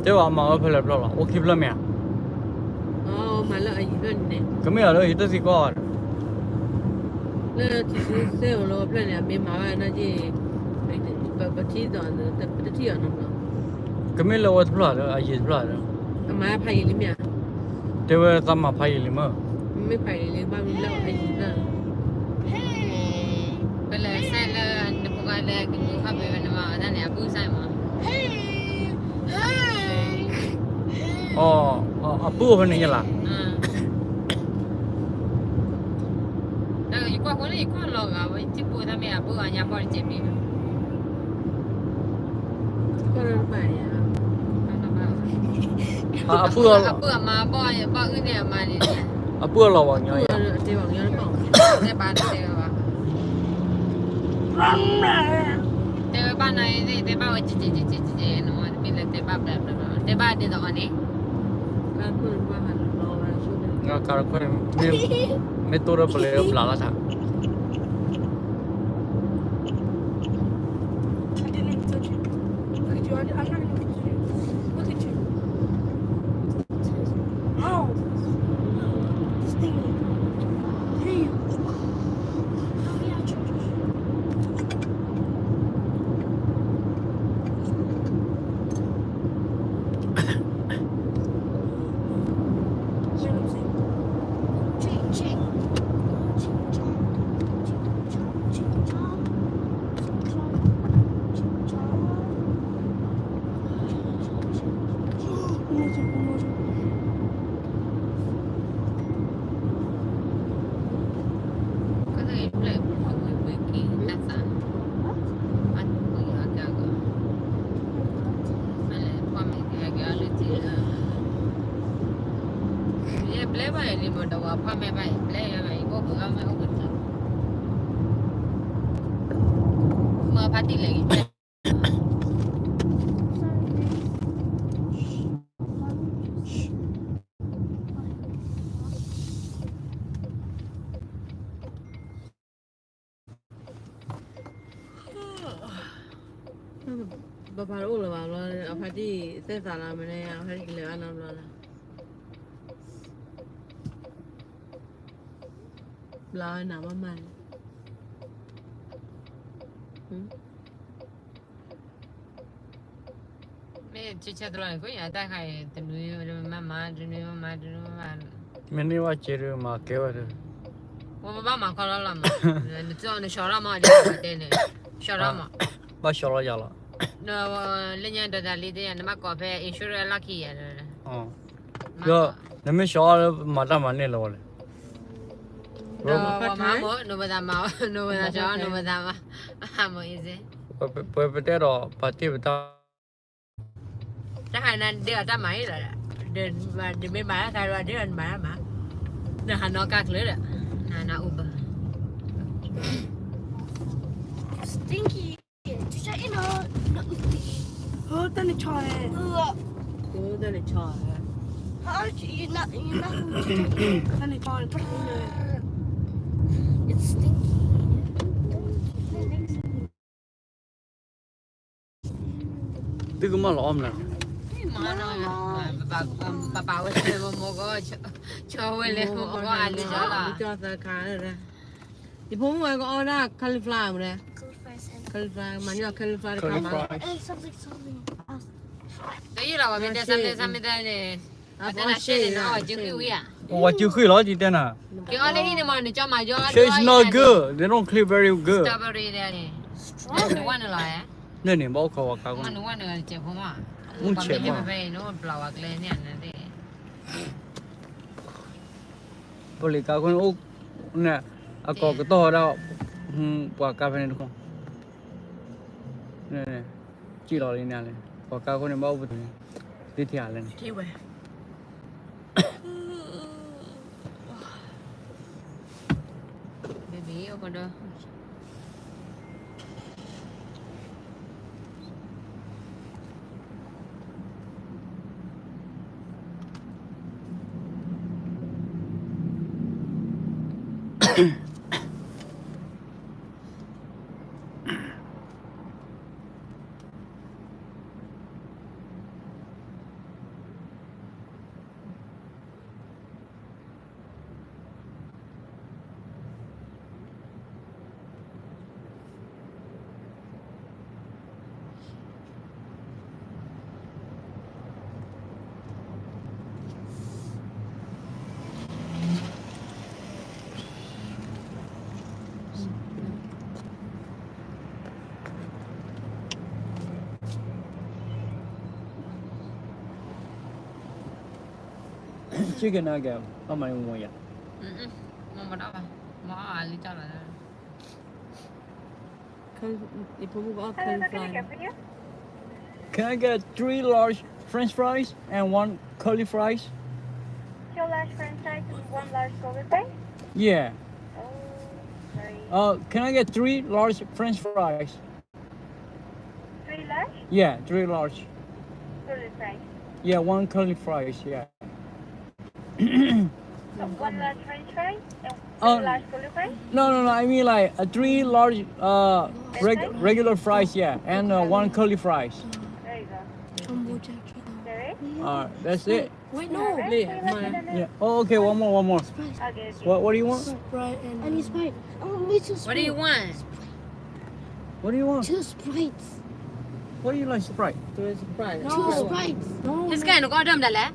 Thế mà mà phải làm lo, ok làm mẹ. Mà là ai vậy nè? Cái mẹ đó thì tôi chỉ có. Là chỉ xe ô tô plan này mình mà nó chỉ bắt chỉ đó nó bắt chỉ ở nó. Cái mẹ là what plan đó, ai gì plan đó. Mà phải đi mẹ. Thế mà tao mà phải đi mà.ไม่ไปเลยบ้านmìnhแล้วไอ้นี่น่ะ ไปเลยใส่เลยเดี๋ยวพวกอะไรกินข้าวไปวันมาท่านเนี่ยพูดใส่มา À bữa hôm nay là. แล้วอีกว่าคนนี้อีกว่าหลอกอ่ะว่าที่พูดทำไมอ่ะพูดอ่ะยังพอได้เจ็บอีก ก็เรื่องใหม่อ่ะ À bữa พูดมาบ่อยบ่อื่นเนี่ยมาเนี่ย à bữa là bao nhiêu เอ vậy? อที่บอกย้อนบอก ในบ้านเดียวอ่ะแต่บ้านไหนแต่บ้านว่าจีเนาะมีแต่บ้านแบบแต่บ้านเดียวกันนี่ การพูดว่าหันรอมาช่วย Nga cara ko me tora pale blala tha. I didn't even touch you. Look at you. I'm not even touching you. Look at you. Ow. This thing. Damn. play by any but the wap me by play by go go my open ma party lagi Bapak lu lah lo apa di saya salah mana ya apa di lewan lo lah lawan nama mana me chicha tu lah ko ya ta khai tu mama Many watch it, my care. 我爸爸妈考了了嘛，你知道那小了嘛？对呢，小了嘛。把小了家了。那我那年在里头，那么高配 insurance lucky 呀，哦。哟，那么小了，马上完了了。我妈妈，那不咱妈，那不咱小，那不咱妈，还没意思。不带了，把地不打。这还能这咱买了，这没买，他说这买嘛，那还能干了。那 Uber. Stinky. Just you know, not Oh, then it's try. Cô đây là trò you're not Then it's try. It's stinky. Tức mà lỏm nè. Mà nó bà ơi một có cho quên lên một có ăn được đó là cho ta khá rồi ra thì bố mày có order cauliflower rồi cauliflower mà nhớ cauliflower cả mà And something else. cái là bên đây sang bên đây này tên là shade nó ở dưới kia à What you feel like then? cái ở đây này mà nó cho mày cho It's not good. They don't clean very good. strawberry đây này nó quan là á Nên này bao khẩu cả con. nó quan là chèo không à Muốn chèo mà. nó flower lên nè này Tôi lấy cả con ốc nè. À có cái to đâu. Quả cà phê này được không? Nè nè. Chỉ lo lên nè này. Quả cà con này bao bự này. Đi theo lên. Đi về. baby ở con đó Chicken nugget. Không mày mua vậy? mà đó mà ai lý cho là thì bố có cauliflower Can I get 3 large French fries and 1 curly fries? 2 large french fries and 1 large curly fries? Yeah. Oh, sorry. Can I get 3 large French fries? 3 large Yeah, 3 large. curly fries. Yeah, 1 curly fries. Yeah. So 1 large french fries and 3 Oh. large curly fries? No. I mean like 3 large regular fries. Yeah, and 1 curly fries. There you go. Jumbo jack. There is? That's it. Wait, no. Lê mà Yeah. Oh, okay. One more. Okay. What do you want? Sprite and I need Sprite. I want me to what do you want What do you want? 2 Sprites. What do you like Sprite? tôi surprise 2 Sprites. no. cái này nó có đâm là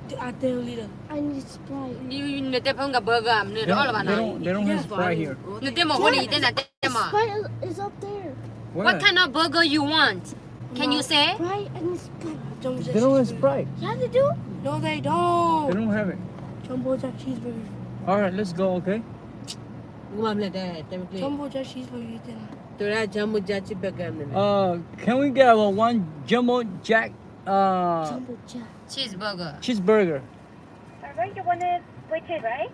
I tell you later. I need Sprite. như người ta không gặp burger nữa đó là bạn They nói don't have Sprite here. người ta một cái gì tên là tên mà Sprite is up there. Where? what kind of burger you want can you say Sprite, I need Sprite. Jumbo jack. They don't have Sprite. Yeah, they do. No, they They don't. don't have it. Jumbo jack cheeseburger. All right, let's go. Okay. cũng làm lại đây tem Lê Jumbo jack cheeseburger. Then. tôi ra jumbo jack chip burger này Can we get 1 jumbo jack Jumbo jack. cheeseburger cheeseburger? right? You wanted with cheese, right?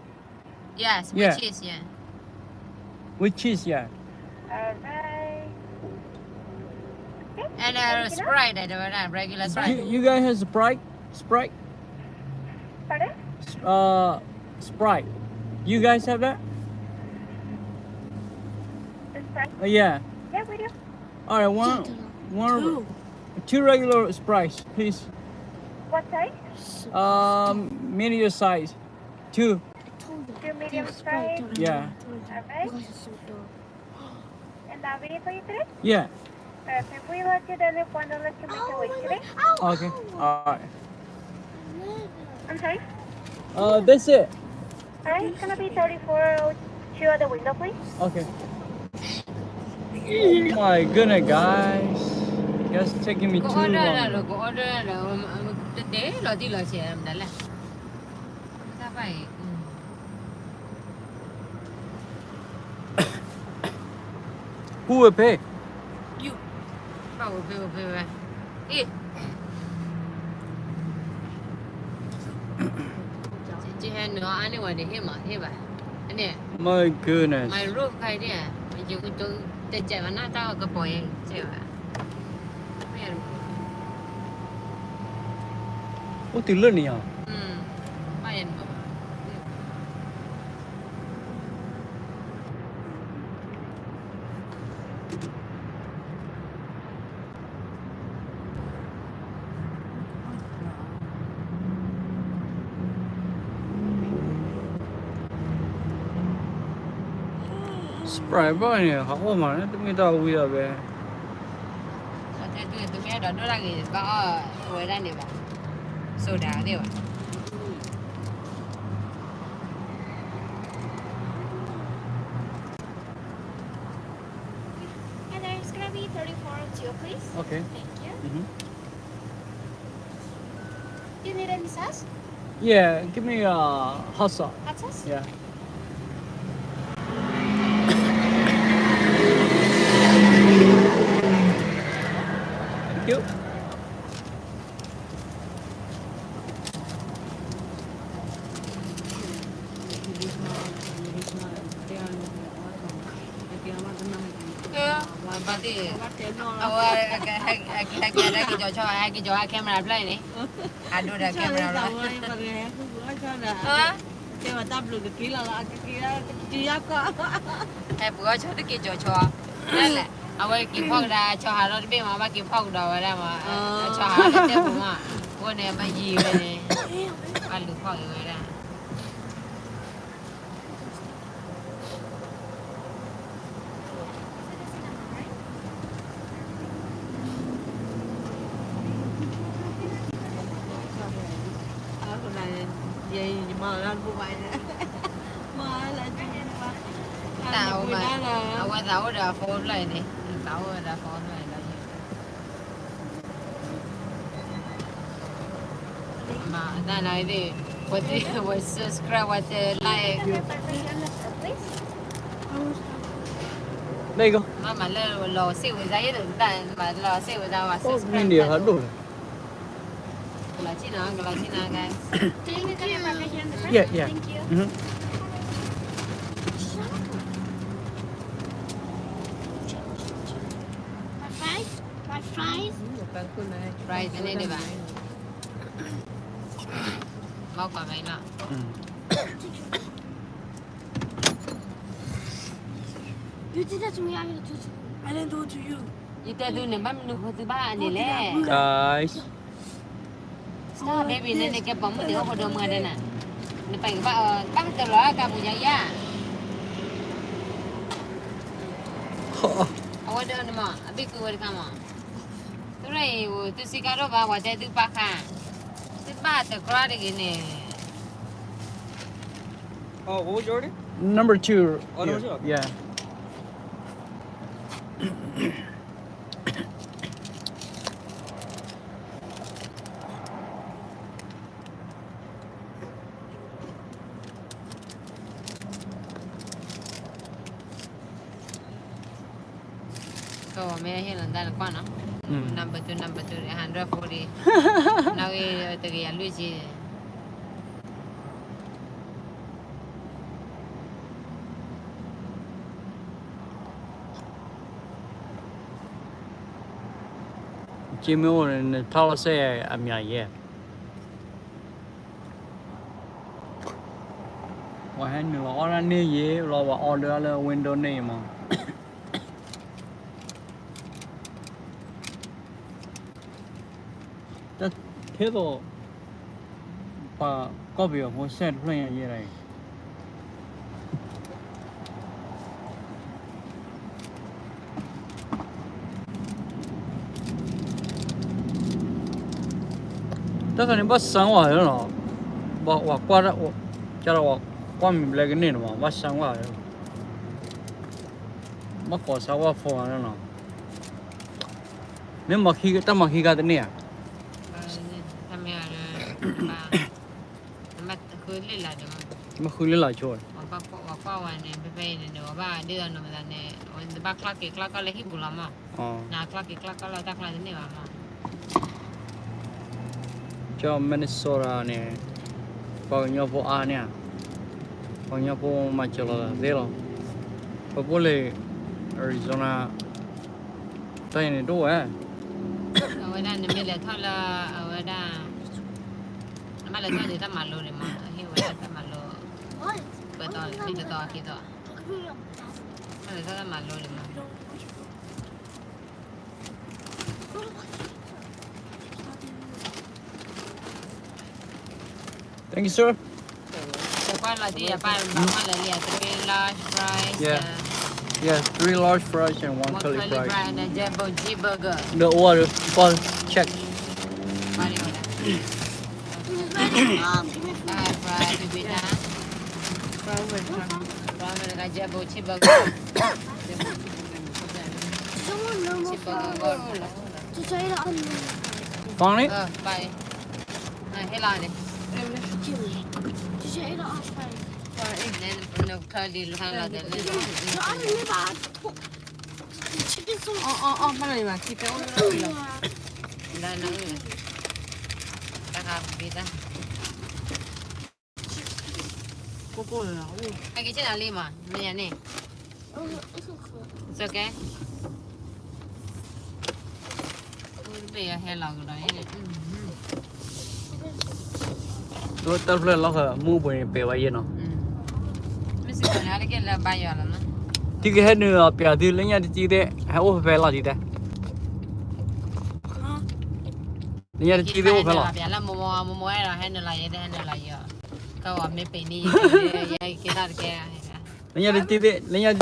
Yes, Yeah. with cheese, yeah. With cheese, yeah. Alright. And Sprite, regular Sprite. You guys have Sprite? Sprite? Pardon? Sprite. You guys have that? The Sprite? Yeah. Yeah, we do. All right, one, two regular Sprites, please. What size? Medium size, two. 2 medium Sprite. Yeah. Alright. And now ready for you today? Yeah. Perfect. We let you then if one to let you make your way today. Okay. All right. I'm sorry? That's it. Alright, it's gonna be 3402 at the window, please. Okay. Oh my goodness, guys. It's taking me too Go order long. go order today lo đi lo xe đó là. Sao vậy? Who will pay? Bao về. Ê. Chị hẹn nữa anh ấy để hết bà. Anh nè. My goodness. My roof cái đi à. Mình chịu tôi chạy vào nó tao cái bồi chạy vào. Ủa từ lớn này à? Bayar. Sprite bao nhiêu? Họ mà nó tụi tao vui à bé. Tụi mẹ đó nó là gì? Có ngồi đây nè bà. Soda đi bà. And there's gonna be 3402, please. Okay. Thank you. Mm-hmm. Do you need any sauce? Yeah, give me a hot sauce. Hot sauce? Yeah. Thank you. Berarti awak lagi jauh kamera play ni. Aduh dah kamera lah. Kêu mà tao được cái ký là cái kia có. Bữa cho cái cho.นั่นแหละเอาไว้กินพอกดาชอหารถเบ้มาว่ากินพอกดอไว้ได้มาชอหารถเต้ผมอ่ะพวกเนี่ยมายีเลยเนี่ยว่าลูกพอกอยู่ไว้ได้ Con này gì mà lên mua vậy nè. Mà là tao màเอาไว้เสาเดาโฟนเลยนี่เสาเดาโฟนเลยแล้วมาได้ไหนดิว่าที่ว่า subscribe ว่าจะ like Đây cơ. mà lò siêu giấy được tại mà lò siêu ra mà subscribe Mình điều hết đủ. là chi nào guys. Do you need any marker here in the front? Yeah, yeah. Thank you. Mm-hmm. My fries? My fries? Right thế này đi bạn bao quả vậy nọ You did that to me, I'm gonna do it to you. I didn't do it to you. như ta tôi này bắt được thứ ba này lẽ Guys. sao baby này này cái bóng một đứa vào đường đây nè nó phải bắt từ đó cả một giấy à ở đây nè mà biết cười được không ạ tôi này tôi xí cá đó vào ngoài đây tôi bắt à tôi bắt từ qua đây cái này Oh, what was your order? Number 2. Oh, number 2, okay. Yeah. Kau meh hilang dah lepas no. Number two, 140. Now we tergiya Lucy. Jimmy and Tala say I'm yeah. Why hand me all I need ye, or all the other window name on. That table copy of what said playing here. Đó là bắt sáng vào rồi nó bỏ qua đó cho nó qua mình lấy cái nền mà bắt sáng vào rồi bắt cỏ sáng vào phô nó nó nếu mà khi ta mà khi cái này à mà khui lên lại rồi quaวันเนี่ยไปเนี่ยว่าเดือนนึงแล้วเนี่ยวันบักคลักคลักก็เลยฮิบุลามานาคลักก็เราตักแล้วเนี่ยว่ามา cho Minnesota nè còn Gher Nyiao Po A nè còn Gher Nyiao Po mà chờ là thế rồi có bố lệ Arizona tay này đâu à ở đây này mình lại thôi là ở đây mà lại thôi thì ta mà luôn mà hiểu là ta mà luôn bữa to khi to mà lại thôi ta mà luôn mà thank you sir quite like the three large fries yeah 3 large fries and 1 curly fries and a jumbo cheeseburger the order for check fries to be done from a jumbo cheeseburger Funny? Bye. Hey, Lani. Did you eat it off first? Then no curly look like that. No, I remember the chicken sauce. Mà này mà khi kéo Đây nó ta học biết ta. cô là Cái chết là lim à? Nè nè. It's okay. Bây giờ hay lòng rồi đấy. Tôi tập lên lo hả mua bữa bể vậy nó Mình sẽ còn lại cái là bao giờ là nó. thì cái hết nữa bể thì lấy nhà thì chỉ để hay ô phải là gì đấy lấy nhà thì chỉ để ô phải là bể là mua rồi hay là gì đấy hay là gì à? Câu à mấy bể ní cái đó cái. lấy nhà thì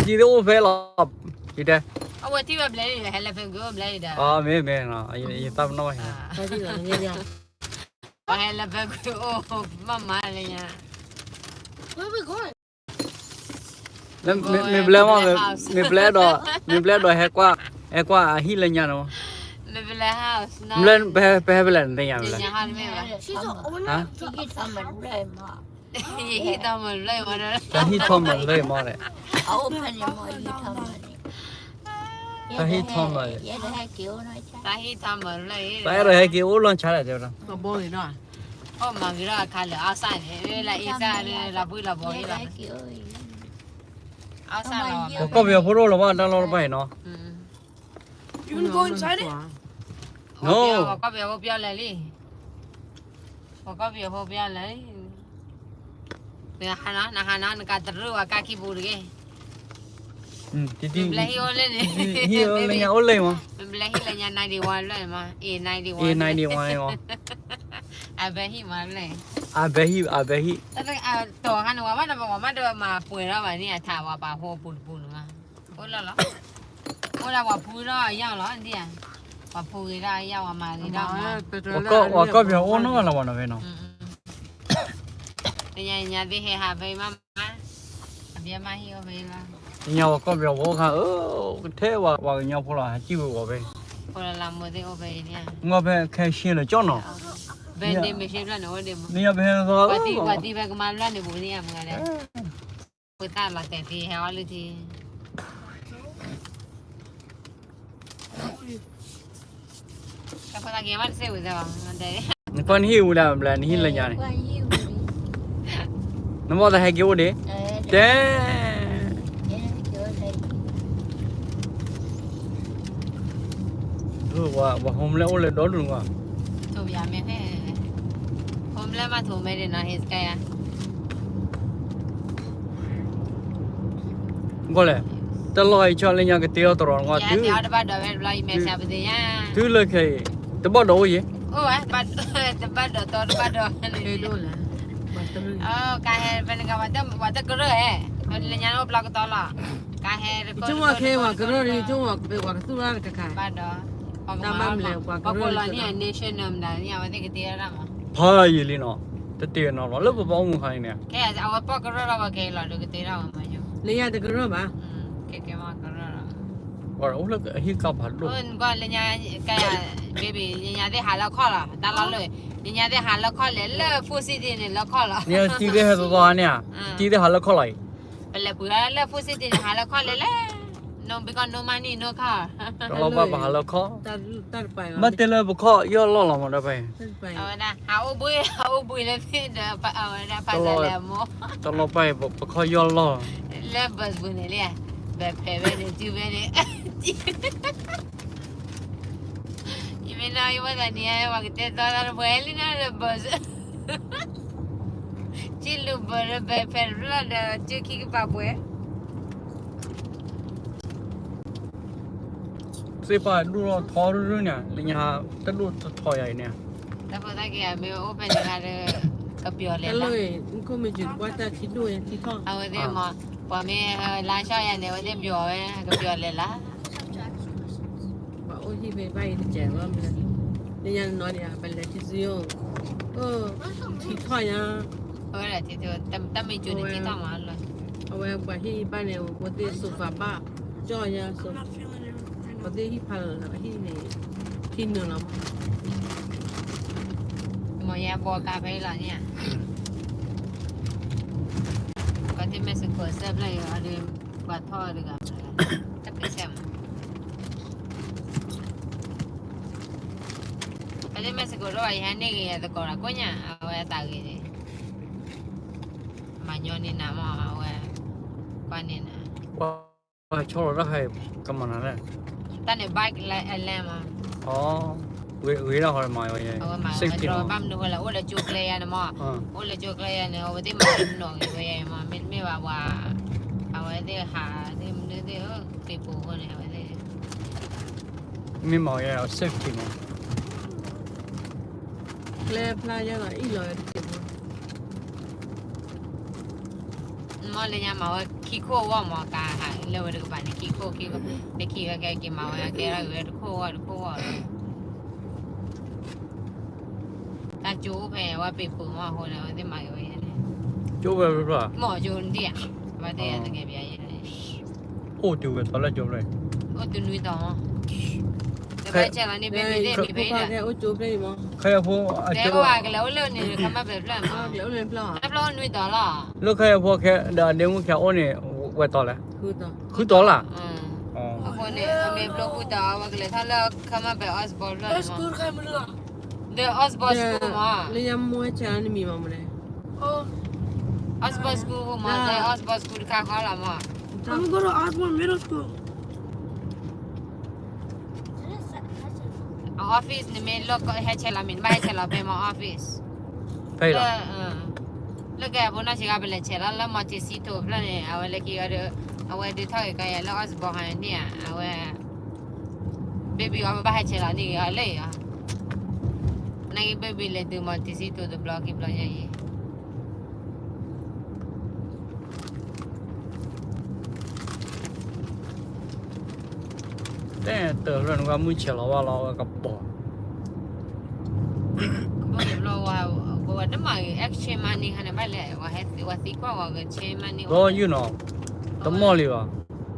chỉ để ô phải là gì đấy Ôi thì bể này hay là phải gỡ bể này đó. mẹ nó ai tập nó vậy cái gì là nghe nha Hay là phải gỡ mama này nha. Where are we going? mình ble đó hay qua hi lên nhà nó Mình về house. lên bé lên đây nhà lên She's the owner. hả Gì tao mình lấy mà đó. ta hi thom mà lên mà đấy ta hi thom mà Ta hi tao mình lấy. tại rồi hay kiểu uống luôn trả lại rồi đó có bố gì đó Ô mà cái đó khai là outside này là inside là vui là bồi là. Outside là. có việc phụ rồi mà đang lo bài nó You wanna go inside it? no Có việc bia lấy đi. Có việc bia lấy. Nè hà nó cái tơ rồi cái kia bùi cái. thì Lấy hi lên đi. hi lên nhà ôn lên mà Mình lấy hi là nhà 91 lên mà. E91. E91 mà À bé hi mà lên. bé hi Tapi tổ han mà đâu mà bùi đó mà nè thả vào bà hồ bùn mà. Ôi là. Ôi là bà bùi đó nhau đó anh đi à. Bà bùi ra nhau mà đi đâu mà. có việc ôn nó là bọn nó về nó Nhà đi hè hà về mà. Bia mà hiểu về là. nhau có việc vô khá thế và nhau phụ là chịu vào về Ôi là làm một cái về nha. ngồi về khai xin là cho nó Về đêm về xem là nó đêm. Nia về rồi Quả ti về cái mà là để bùi nè mọi người đấy. Người ta là tệ thì heo lên thì. Các bạn nghe mắt xíu rồi đấy. con hiu là hi là nhà này nó bao giờ hay kêu đấy thế ว่าโฮมแล้วเลยโดนลุงอ่ะ ถูกยาไม่แพ้ผมแล้วมาถูกไม่ได้นะเฮสกายอ่ะ ก็เลยตลอดชอบเล่นยากระเตียวตลอดว่า ยาเดียวได้บ้านเดียวเวลาอีเมลชาบดีอ่ะ ถือเลยแค่แต่บ่ดูยี่ โอ้ยบ้านเดียวตัวบ้านเดียว เคยโดนแล้วบัตรนึง การเฮเป็นกับว่าจะกระเรื่อยมันเลี้ยงเอาปลากระตอละการเฮ จังหวะเคว่ากระโดดจังหวะไปว่าสุรากระขาย บ้านเดียวปากคนละเนี่ยเนชั่นนมได้เนี่ยวันนี้ก็เตี้ยแล้วมั้ง พาอยู่ลีเนาะแต่เตียนเนาะแล้วบ่บ่มึงใครเนี่ย แค่เอาปากกระเรื่อยเราแค่เราดูก็เตี้ยแล้วมั้งอยู่ เลยอยากจะกระโดดป่ะ แค่มากระเรื่อย ว่าโอ้แล้วฮิกับผัดลูก ก็เลี้ยงแกเบบี้เลี้ยงได้หาแล้วข้อละตาเราเลยเลี้ยงได้หาแล้วข้อเลยเลิกฟูซิตี้เนี่ยแล้วข้อละ เนี่ยตีได้ให้ตัวเนี่ยตีได้หาแล้วเข้าไหล เป็นเลยเบื่อเลิกฟูซิตี้หาแล้วข้อเลยแหละ no because no money no car เราไปหาแล้วเข้า ตัดไป มันเตลบ่เข้าย่อล่อเรามาได้ไป ตัดไป เอานะเอาบุยเลยพี่เดี๋ยวเอานะภาษาแล้วมั้ง ตลอดไปบ่เข้าย่อล่อ แล้วบัสบุญเนี่ยแบบเพลย์เนี่ยจูเบเนี่ยยังไม่น้อยว่าแต่เนี่ยว่าก็จะตอนนั้นเวลิน่าเลยบัสจิลูบัสแบบเพลย์แล้วเดี๋ยวจูคิกป้าบัว สิป่ะดูเราทอรู้เนี่ยลิงหาตะดูทอใหญ่เนี่ย แต่พอตะกี้มีโอเปนยังไงก็เปลี่ยนเลย แต่เลยก็ไม่จุดว่าจะคิดด้วยที่ท้อง เอาเดี๋ยวมาพอมีร้านชอยเนี่ยเดี๋ยวเปลี่ยนก็เปลี่ยนเลยละ ว่าโอ้ที่ไปไปแจกว่ามันเลยยังน้อยเนี่ยไปเลยที่ซิโอที่ท้องยัง เออที่ตัวแต่ไม่จุดที่ต้องมาเลย เอาไว้ไปที่บ้านเนี่ยวันที่สุฟ้าบ้าจ่อยยังสุ I'm not feeling it. วันที่ที่พันแล้วที่นี่ที่หนึ่งแล้ว หมอยาบอกาไปละเนี่ยก็ที่เม็กซิโกเซฟเลยอะไรบัตรทอดเลยกันจะไปแซมก็ที่เม็กซิโกด้วยฮันนี่ก็จะก่อนก็เนี่ยเอาไว้ตากเลยมันย้อนนี่นะมาเอาไว้ก่อนนี่นะ ว่าชอบแล้วใครกำมันอะไร ตอนนี้ไบค์แลมา อ๋อเวลาเขามาไว้ เอามา เซฟตี้ เรา เนาะ บัมดูละโอ้ละจุกเลยนะมาโอ้ละจุกเลยนะเอาไว้ที่มาหน่อยไว้มาไม่ว่าเอาไว้ที่หาที่ไปปูคนเนี่ยเอาไว้ที่ มีหมอเอาเซฟตี้เนาะ แกลพลายยังไงอีหลอยเก็บ มอเลยเนี่ยมาว่าขี้โค้ว่ามอกาหาเร็วเด็กบ้านนี่ขี้โค้เด็กขี้ก็แกกินมาว่าแกเราอยู่โค้ว่าตาจูแพ้ว่าไปปูมาคนเอาที่มาอยู่เนี่ย จูบไปป่ะ หมอจูนเดียว่าเดียตะเกียบใหญ่เลย โอ้จูบไปตอนแรกจูบเลย โอ้ตุนวิตองแต่ไปเจอแล้วนี่เป็นไม่ได้มีไป พา เลย แค่โอ้จูบได้มั้ง ใครพวก เดี๋ยวว่ากันแล้วเรื่องนี้เขามาแบบนั้น เดี๋ยวเรียนเปล่า แล้วเราหนุ่ยต่อละ แล้วใครพวกแค่เดี๋ยวมึงแค่โอ้เนี่ยไว้ต่อแล้ว คือต่อ คือต่อละ อ๋อคนเนี่ยมีบล็อกกูต่อว่ากันเลยถ้าเราเขามาแบบออสบอลแล้ว Let's go to Camilla. เดี๋ยวออสบอลสกูมา เลยยังมัวชานี่มีมาหมดเลย Oh, ออสบอลสกูมาแต่ออสบอลสกูค่าเขาละมา I'm gonna go to Osborne Middle School. ออฟฟิศนี่มีลูกให้เชลามินไม่ให้เชลาไปมาออฟฟิศ ไปละ แล้วแกพวกนั้นชิคาเป็นเชลาแล้วมาที่ซีโต้แล้วเนี่ยเอาไว้เลยกี่ก็เดี๋ยวเอาไว้ดูท่ากันแล้วออสบอลให้เนี่ยเอาไว้เบบี้เอาไปให้เชลานี่อะไรอ่ะนั่นก็เบบี้เลยดูมาที่ซีโต้ดูบล็อกกี่บล็อกใหญ่ แต่เติร์นก็มุ่งเฉลว่าเรากับปอ ก็เดี๋ยวเราว่าน้ำมันเอ็กซ์เชนมันนี่ขนาดไปเลยว่าเฮ็ดว่าตีกว่าว่าเชนมันนี่ ก็ยูโน่ตมอลีวะ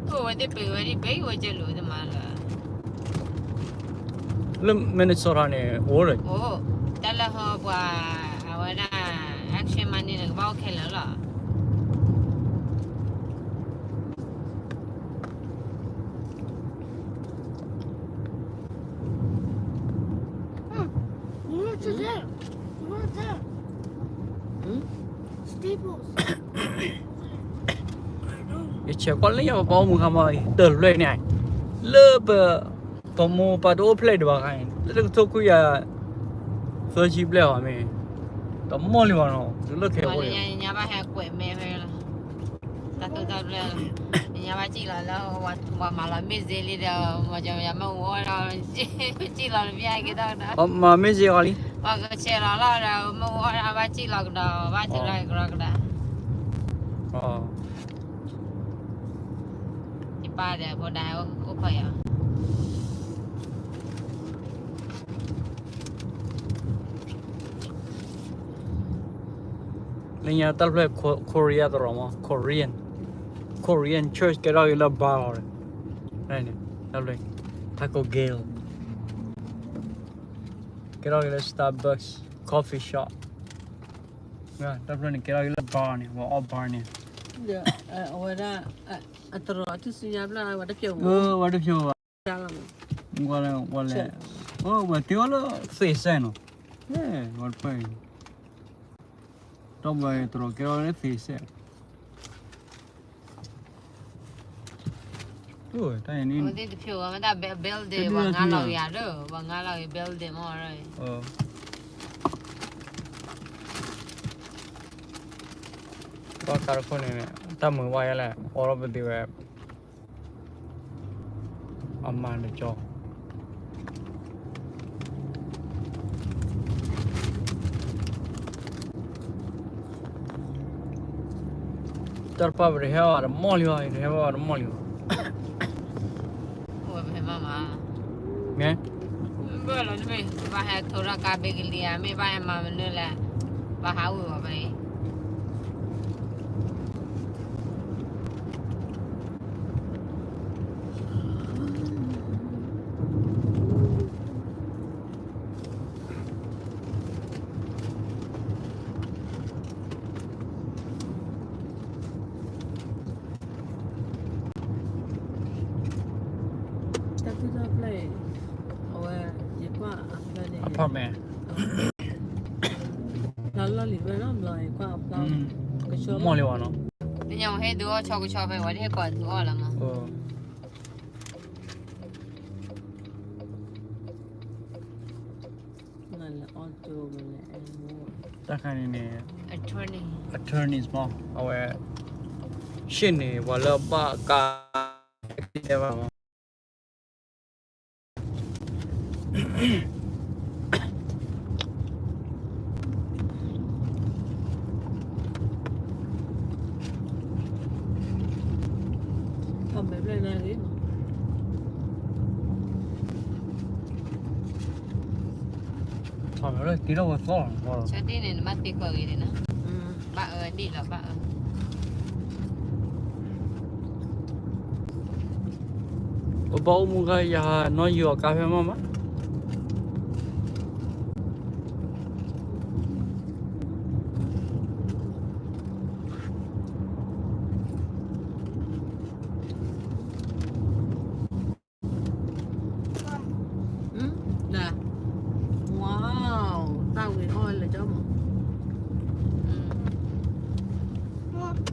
โอ้ว่าที่ไปว่าจะรู้ทำไมล่ะ แล้วมินนิสราเนี่ยโอ้เลย โอ้แต่ละหัวว่าเอาไว้นะเอ็กซ์เชนมันนี่ก็ว่าโอเคแล้วล่ะ We went to there. We went there. Staples. I know. เฉยก็เลยอย่าบอกมึงทำไมเติร์นเลยเนี่ยเลิก Como para do play do kan. Itu tu ku ya first play wa me. To mo li wa no. Lo ke wo. Nhà ba hè quậy mẹ về là ta tự ta là nhà ba chỉ là mà là mấy gì đi đâu mà cho nhà mà mua đâu chỉ là vì ai cái đó đó Ma me je ali. mà cái xe là mua đâu ba chỉ là đâu ba chỉ là cái đó chỉ ba để bộ đài ok à Nên nhà ta play Korea đó mà Korean church cái đó là bar rồi. Này này, ta play Taco Gale. Cái đó là Starbucks coffee shop. Nè, ta play cái đó là bar này, và bar này. Dạ, ở đó, ở đó thì suy nhập là ở đó kiểu. What if you? Sao Wala. Oh, but you all say no. Yeah, what pay? Tom bay tro cái đó là face. Ủa, tại nên. Ủa thì phiếu mà ta build để bằng ngã lầu nhà đó, bằng ngã lầu build để mà rồi. Có cả con này, ta mới quay lại, ở bên đây về, ăn được cho. Terpa berhewa ada moliwa, berhewa ada moliwa. Ủa phải mà. Nghe? Bữa là mấy bà hay thua ra cà bê cái lia mấy bà mà nữa là bà háo rồi vậy. Apartment. Là lì bên nó lại qua cái chỗ Moliwa no. Thì nhau hết đứa cho cái cho phải vậy hết còn đứa là mà. này là auto này Ta cái này Attorney mà, ở xin này, và là ba cả cái mà. không biết lên này đi Thôi rồi, tí đâu có. cho đi này mà tí cờ gì đấy nữa. Bà ơi đi là bà ơi. Bố mua cái ya nói vừa cà phê mà. nè wow tao người thôi là cho mà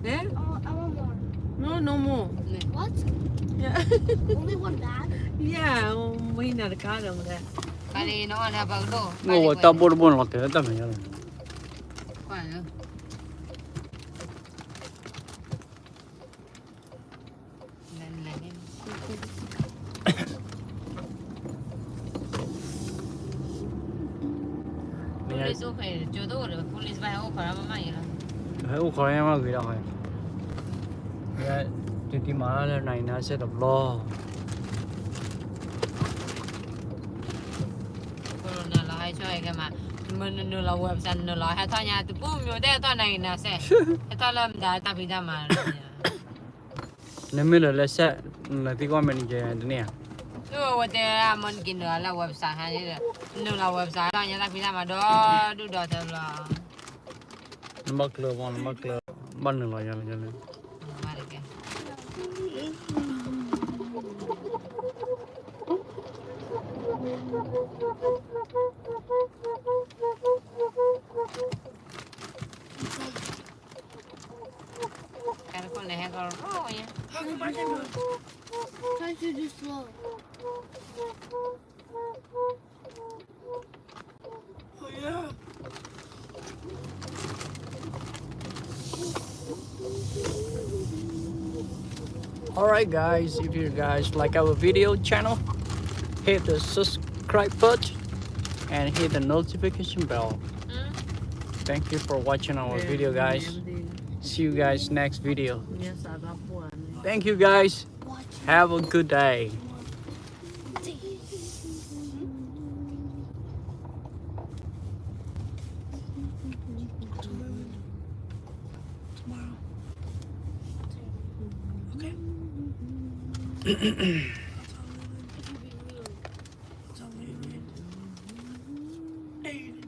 đấy I want more. no more What? yeah Only one bag? yeah mấy nào cá rồi mà Bà đi nó là bằng đồ. Ngô ta bố lọt thế ta mày rồi. Phải rồi. Police phải chỗ đó rồi, police phải ô khỏi mà mày rồi. Thấy ô khỏi em mà gửi đâu rồi. Dạ, thì mà là này nó sẽ đập lo. Corona là hay cho cái mà mình nửa là website nửa là hay thôi nhà tụi bố nhiều đây thôi này nè sẽ hay thôi làm đại ta bị ra mà. Nếu mình là sẽ là tí con mình chơi thế này. Tôi là mình kinh nửa là website hay nửa là website thôi nhà ta bị ra mà đó đủ đó thôi là. Nó mắc lừa con mắc lừa bắt nửa lại cho nên. Mà được kìa. Cái con này hay còn rồi nha. Try to do slow. Oh yeah. Alright guys, if you guys like our video channel, hit the subscribe button and hit the notification bell. Thank you for watching our video guys. See you guys next video. Thank you guys. Have a good day. Okay. Aiden.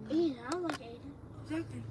Aiden, I like Aiden. Exactly.